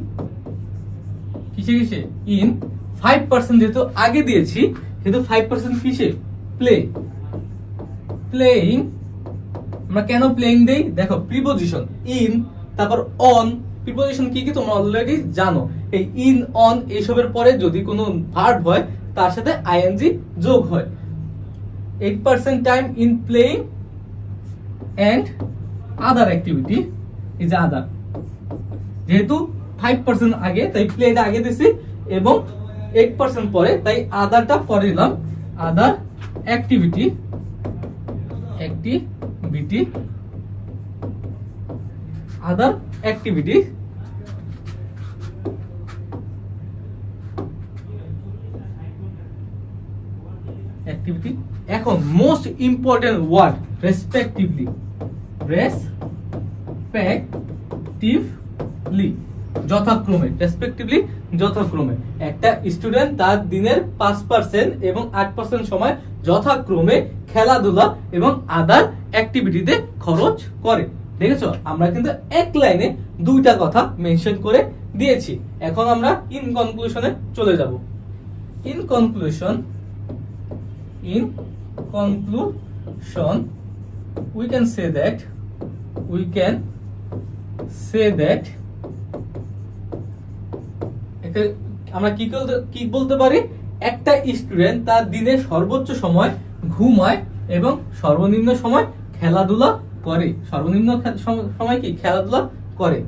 কিসে? ইন 5% যেহেতু আগে দিয়েছি, সেহেতু 5% কিসে? প্লেইং। আমরা কেন প্লেইং দেই? দেখো, প্রিপজিশন ইন, তারপর অন। প্রিপজিশন কি তোমরা অলরেডি জানো। এই ইন, অন এইসবের পরে যদি কোনো ভার্ব হয়, তার সাথে আইএনজি যোগ হয়। 8% time in playing and other activity. এই যে আদার, যেহেতু 5% আগে, তাই প্লেটা আগে দিছি, এবং 8% পরে, তাই আদারটা পরে দিলাম। আদার অ্যাক্টিভিটি, আদার অ্যাক্টিভিটি। এখন মোস্ট ইম্পর্টেন্ট ওয়ার্ড, রেসপেক্টিভলি। যথাক্রমে, রেসপেক্টিভলি যথাক্রমে। একটা স্টুডেন্ট তার দিনের 5% এবং 8% সময় যথাক্রমে খেলাধুলা এবং আদার অ্যাক্টিভিটিতে খরচ করে। দেখেছো, আমরা কিন্তু এক লাইনে দুইটা কথা মেনশন করে দিয়েছি। এখন আমরা ইন কনক্লুশনে চলে যাব। In conclusion we can say that আমরা কি বলতে পারি? একটা স্টুডেন্ট তার দিনের সর্বোচ্চ সময় ঘুমায় এবং সর্বনিম্ন সময় খেলাধুলা করে। সর্বনিম্ন সময় কি? খেলাধুলা করে।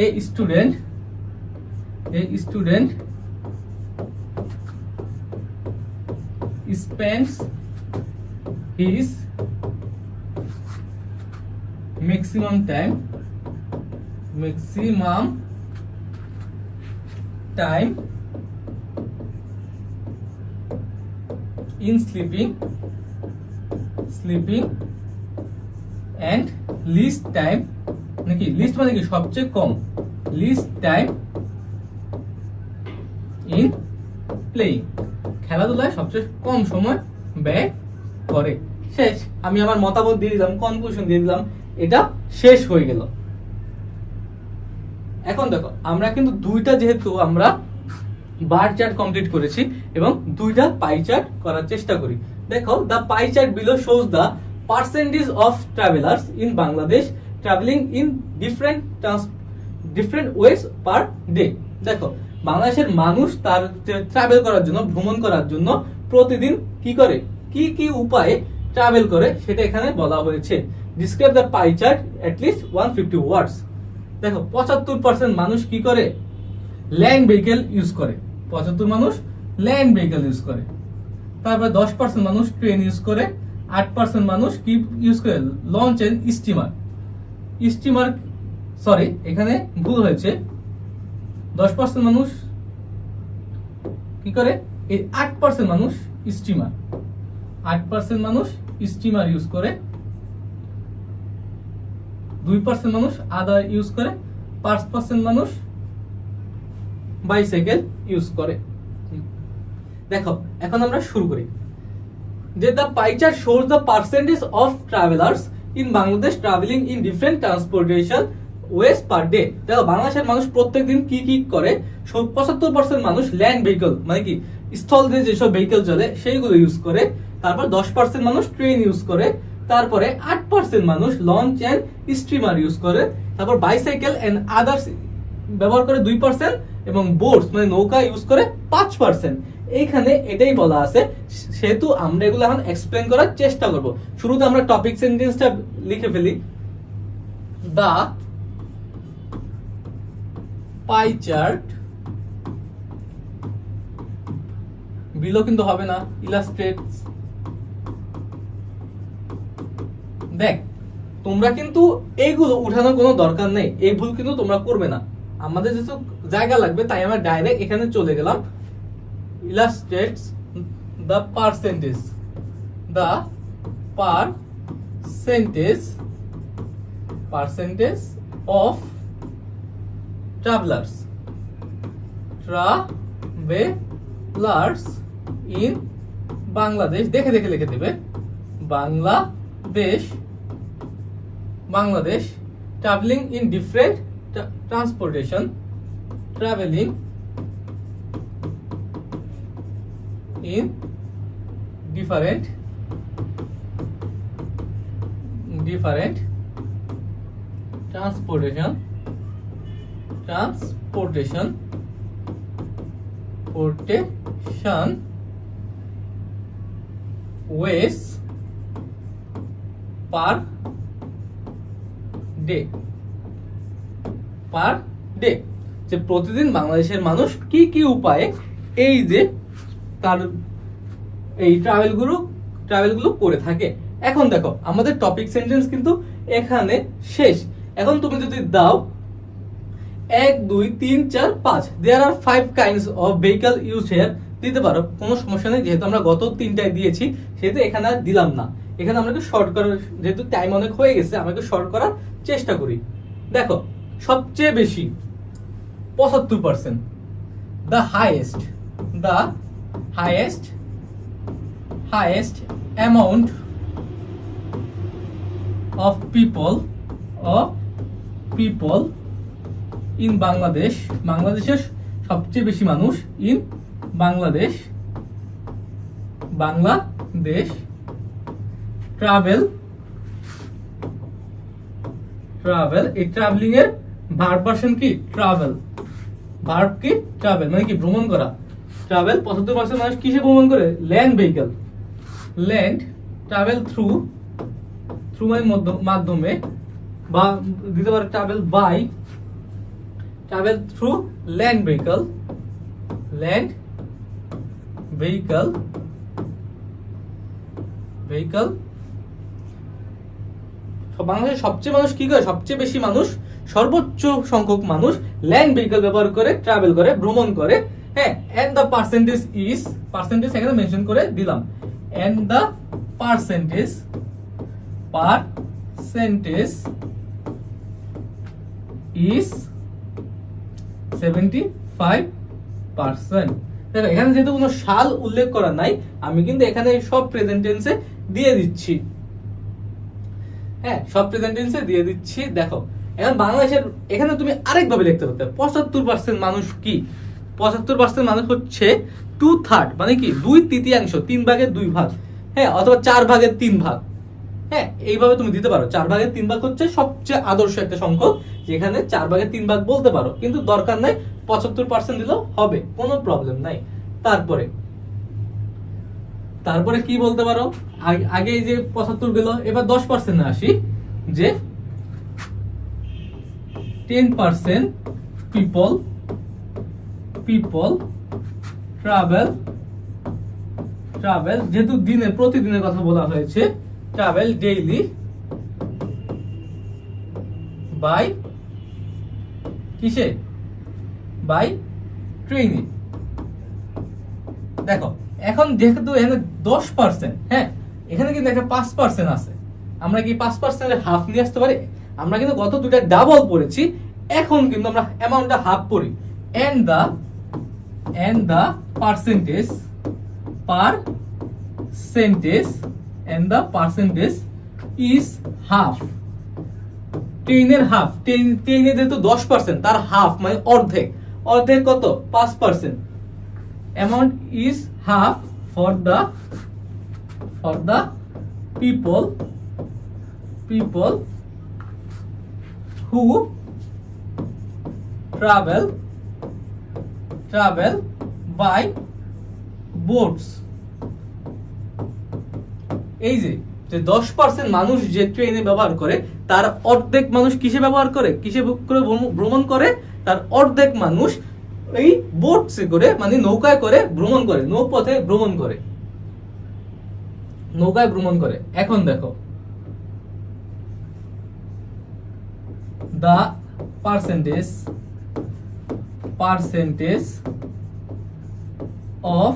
A student spends his maximum time in sleeping and least time, নাকি লিস্ট মানে কি? সবচেয়ে কম। least time ইন প্লেইং, খেলাধুলায় সবচেয়ে কম সময় ব্যয় করে। শেষ, আমি আমার মতামত দিয়ে দিলাম, কনক্লুশন দিয়ে দিলাম, এটা শেষ হয়ে গেল। এখন দেখো, আমরা কিন্তু দুইটা যেহেতু আমরা বার চার্ট কমপ্লিট করেছি এবং দুইটা পাই চার্ট করার চেষ্টা করি। দেখো, the pie chart below shows the percentage of travellers in Bangladesh travelling in different ways per day. দেখো, বাংলাদেশের মানুষ তার ট্রাভেল করার জন্য, ভ্রমণ করার জন্য প্রতিদিন কি করে, কি কি উপায়ে ট্রাভেল করে সেটা এখানে বলা হয়েছে। Describe the pie chart at least 150 ওয়ার্ডস। দেখো, 75% মানুষ কি করে, ল্যান্ড ভেহিকেল ইউজ করে। 75 মানুষ ল্যান্ড ভেহিকেল ইউজ করে। তারপর 10% মানুষ ট্রেন ইউজ করে। 8% মানুষ কি ইউজ করে, লঞ্চ এন্ড স্টিমার। সরি, এখানে ভুল হয়েছে। 10% মানুষ কি করে, এই 8% মানুষ স্টিমার। 8% মানুষ স্টিমার ইউজ করে। 2% মানুষ আদার ইউজ করে। 5% মানুষ বাইসাইকেল ইউজ করে। দেখো, এখন আমরা শুরু করি যে the pie chart shows the percentage of travellers in Bangladesh travelling in different transportation ways per day. দেখো, বাংলাদেশের মানুষ প্রত্যেকদিন কি কি করে। 75% মানুষ ল্যান্ড ভেহিকল, মানে কি স্থল দিয়ে যেসব ভেহিকল চলে সেইগুলো ইউজ করে। তারপর 10% মানুষ ট্রেন ইউজ করে। তারপরে 8% মানুষ লঞ্চ এন্ড স্টিমার ইউজ করে। তারপর বাইসাইকেল এন্ড আদার্স ব্যবহার করে 2% এবং বোটস মানে নৌকা ইউজ করে 5%। এইখানে এটাই বলা আছে, সেহেতু আমরা এগুলো এখন এক্সপ্লেন করার চেষ্টা করব। শুরুতে আমরা টপিক সেন্টেন্সটা লিখে ফেলি। দা পাই চার্ট বিলো কিন্তু হবে না, ইলাস্ট্রেটস। দেখ, তোমরা কিন্তু এইগুলো উঠানোর কোনো দরকার নেই, এই ভুল কিন্তু তোমরা করবে না। আমাদের যেহেতু জায়গা লাগবে তাই আমরা ডাইরেক্ট এখানে চলে গেলাম। illustrates the percentage of travelers in Bangladesh. দেখে দেখে লিখে দেবে, Bangladesh traveling in different transportation, traveling in different transportation ways per day যে প্রতিদিন বাংলাদেশের মানুষ কি কি উপায়ে এই যে তার এই ট্রাভেলগুলো করে থাকে। এখন দেখো, আমাদের টপিক সেন্টেন্স কিন্তু এখানে শেষ। এখন তুমি যদি দাও 1 2 3 4 5 there are 5 kinds of vehicle use here দিতে পারো, কোনো সমস্যা নেই। যেহেতু আমরা গত 3টায় দিয়েছি সেহেতু এখানে আর দিলাম না। এখানে আমরা একটু শর্ট করার, যেহেতু টাইম অনেক হয়ে গেছে, আমরা একটু শর্ট করার চেষ্টা করি। দেখো, সবচেয়ে বেশি 75%, the highest amount of people in Bangladesh, বাংলাদেশের সবচেয়ে বেশি মানুষ ইন বাংলাদেশ ট্রাভেল। এই ট্রাভেলিং এর ভার্ব ভার্সন কি, ট্রাভেল। ভার্ব কি, ট্রাভেল, মানে কি ভ্রমণ করা। ট্রাভেল 75% মানুষ কিসে ভ্রমণ করে, land vehicle. Land travel through মানে মাধ্যমে, বা দিতে পারে travel by, travel through land vehicle. বাংলাদেশের সবচেয়ে মানুষ কি করে, সবচেয়ে বেশি মানুষ, সর্বোচ্চ সংখ্যক মানুষ ল্যান্ড ভেহিকল ব্যবহার করে ট্রাভেল করে, ভ্রমণ করে। হ্যাঁ, এন্ড দ্য পার্সেন্টেজ এখানে মেনশন করে দিলাম। And the percentage is 75%। Percent. দেখো এখানে যেহেতু কোনো সাল উল্লেখ করা নাই, আমি কিন্তু এখানে সব প্রেজেন্ট টেন্সে দিয়ে দিচ্ছি। হ্যাঁ, সব প্রেজেন্ট টেন্সে দিয়ে দিচ্ছি। দেখো এখন বাংলাদেশের এখানে তুমি আরেকভাবে লিখতে পারতে, 75% মানুষ কি, 75% মানুষ হচ্ছে 2/3, মানে কি 2/3, 3/2 হ্যাঁ, অথবা 4/3। হ্যাঁ, এইভাবে তুমি দিতে পারো। 4/3 হচ্ছে সবচেয়ে আদর্শ একটা সংখ্যক, যেখানে 4/3 বলতে পারো, কিন্তু দরকার নাই 75% দিলেও হবে, কোনো প্রবলেম নাই। তারপরে কি বলতে পারো, আগে এই যে 75 গেল, এবার 10% আসি, যে 10% people travel, যেহেতু প্রতিদিনের কথা বলা হয়েছে, travel daily by কিসে, বাই ট্রেনে। দেখো এখন যেহেতু এখানে 10%, হ্যাঁ এখানে কিন্তু একটা 5% আছে, আমরা কি 5% হাফ নিয়ে আসতে পারি? আমরা কিন্তু গত দুটা ডাবল পড়েছি, এখন কিন্তু আমরা অ্যামাউন্টটা হাফ পড়ি। And the percentage is half. ট্রেনের হাফ, ট্রেনে যেহেতু 10%, তার হাফ মানে অর্ধেক কত, 5%। Amount is half for the people who travel by boats। এই যে 10% মানুষ যে ট্রেনে ব্যবহার করে, তার অর্ধেক মানুষ কিসে ব্যবহার করে, কিসে ভ্রমণ করে, তার অর্ধেক মানুষ এই বোটসে করে, মানে নৌকায় করে ভ্রমণ করে, নৌপথে ভ্রমণ করে, নৌকায় ভ্রমণ করে। এখন দেখো the percentage of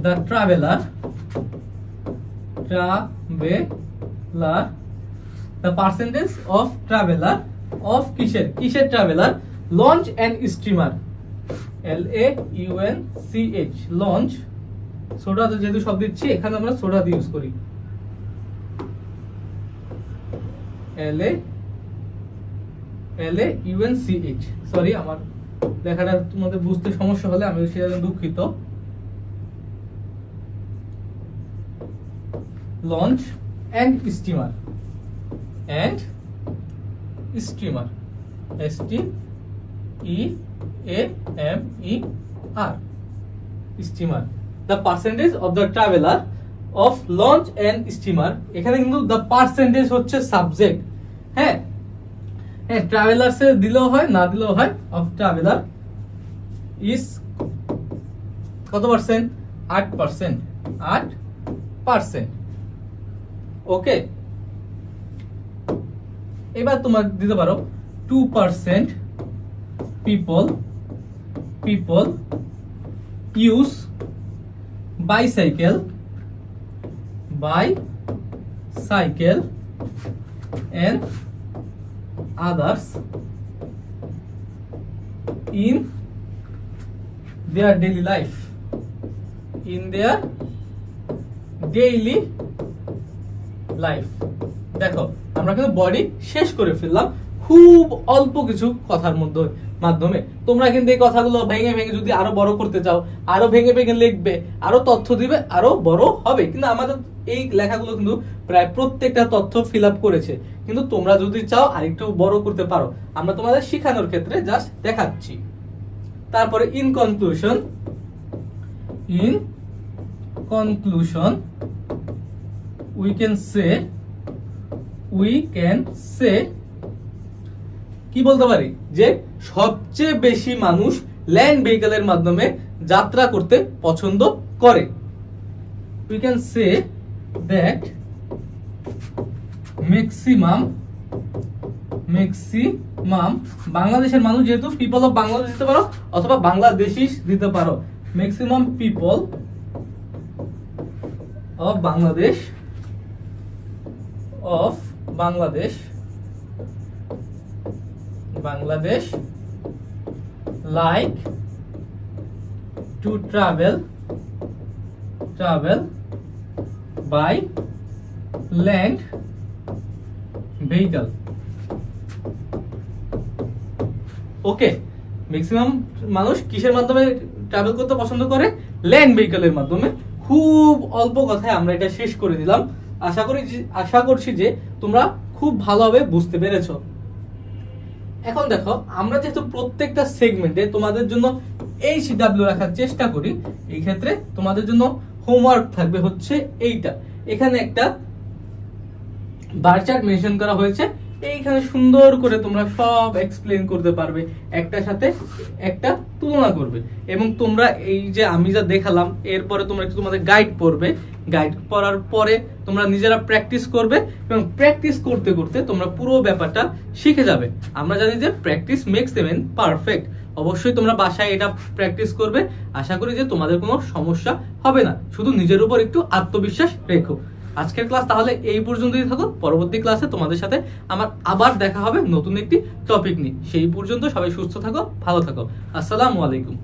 the traveler of কিসের traveler, launch and steamer, LAUNCH, launch, soda তো যেহেতু শব্দ দিচ্ছি, এখানে আমরা সোডা দিয়ে ইউজ করি, LAUNCH। সরি, আমার লেখাটা তোমাদের বুঝতে সমস্যা হলে আমি সেটা দুঃখিত। Launch and steamer, STEAMER, steamer. The percentage of the traveller of launch and steamer, এখানে কিন্তু দ্য পার্সেন্টেজ হচ্ছে সাবজেক্ট। হ্যাঁ হ্যাঁ, ট্রাভেলার্স এ দিলেও হয়, না দিলেও হয়, অফ ট্রাভেলার ইজ কত পার্সেন্ট, 8%। ওকে, এবার তোমার দিতে পারো 2% people use bicycle and others in their daily life, দেখো আমরা কিন্তু বডি শেষ করে ফেললাম খুব অল্প কিছু কথার মাধ্যমে। তোমরা কিন্তু এই কথাগুলো ভেঙে ভেঙে যদি আরো বড় করতে চাও, আরো ভেঙে ভেঙে লিখবে, আরো তথ্য দিবে, আরো বড় হবে। কিন্তু আমাদের এই লেখাগুলো কিন্তু প্রায় প্রত্যেকটা তথ্য ফিল আপ করেছে, কিন্তু তোমরা যদি চাও আরেকটু বড় করতে পারো, আমরা তোমাদের শেখানোর ক্ষেত্রে জাস্ট দেখাচ্ছি। তারপরে in conclusion we can say কি বলতে পারি, যে সবচেয়ে বেশি মানুষ ল্যান্ড ভেহিকলের মাধ্যমে যাত্রা করতে পছন্দ করে। we can say that maximum বাংলাদেশের মানুষ, যেহেতু পিপল অফ বাংলাদেশ দিতে পারো অথবা বাংলাদেশি দিতে পারো, maximum people of Bangladesh Bangladesh like to travel by land vehicle. Okay, maximum মানুষ কিসের মাধ্যমে ট্রাভেল করতে পছন্দ করে? ল্যান্ড ভেহিকলের মাধ্যমে। খুব অল্প কথায় আমরা এটা শেষ করে দিলাম। আশা করছি যে তোমরা খুব ভালোভাবে বুঝতে পেরেছো। এখন দেখো, আমরা যেহেতু প্রত্যেকটা সেগমেন্টে তোমাদের জন্য HW রাখার চেষ্টা করি, এই ক্ষেত্রে তোমাদের জন্য হোমওয়ার্ক থাকবে হচ্ছে এইটা। এখানে একটা বার চার্ট মেনশন করা হয়েছে, এইখানে সুন্দর করে তোমরা সব এক্সপ্লেন করতে পারবে, একটার সাথে একটা তুলনা করবে, এবং তোমরা এই যে আমি যা দেখালাম এরপরে তোমরা একটু তোমাদের গাইড পড়বে। গাইড পড়ার পরে তোমরা নিজেরা প্র্যাকটিস করবে, এবং প্র্যাকটিস করতে করতে তোমরা পুরো ব্যাপারটা শিখে যাবে। আমরা জানি যে practice makes a man perfect. অবশ্যই তোমরা বাসায় এটা প্র্যাকটিস করবে। আশা করি যে তোমাদের কোনো সমস্যা হবে না। শুধু নিজের উপর একটু আত্মবিশ্বাস রেখো। আজকের ক্লাস তাহলে এই পর্যন্তই থাকো। পরবর্তী ক্লাসে তোমাদের সাথে আমার আবার দেখা হবে নতুন একটি টপিক নিয়ে। সেই পর্যন্ত সবাই সুস্থ থাকো, ভালো থাকো। আসসালামু আলাইকুম।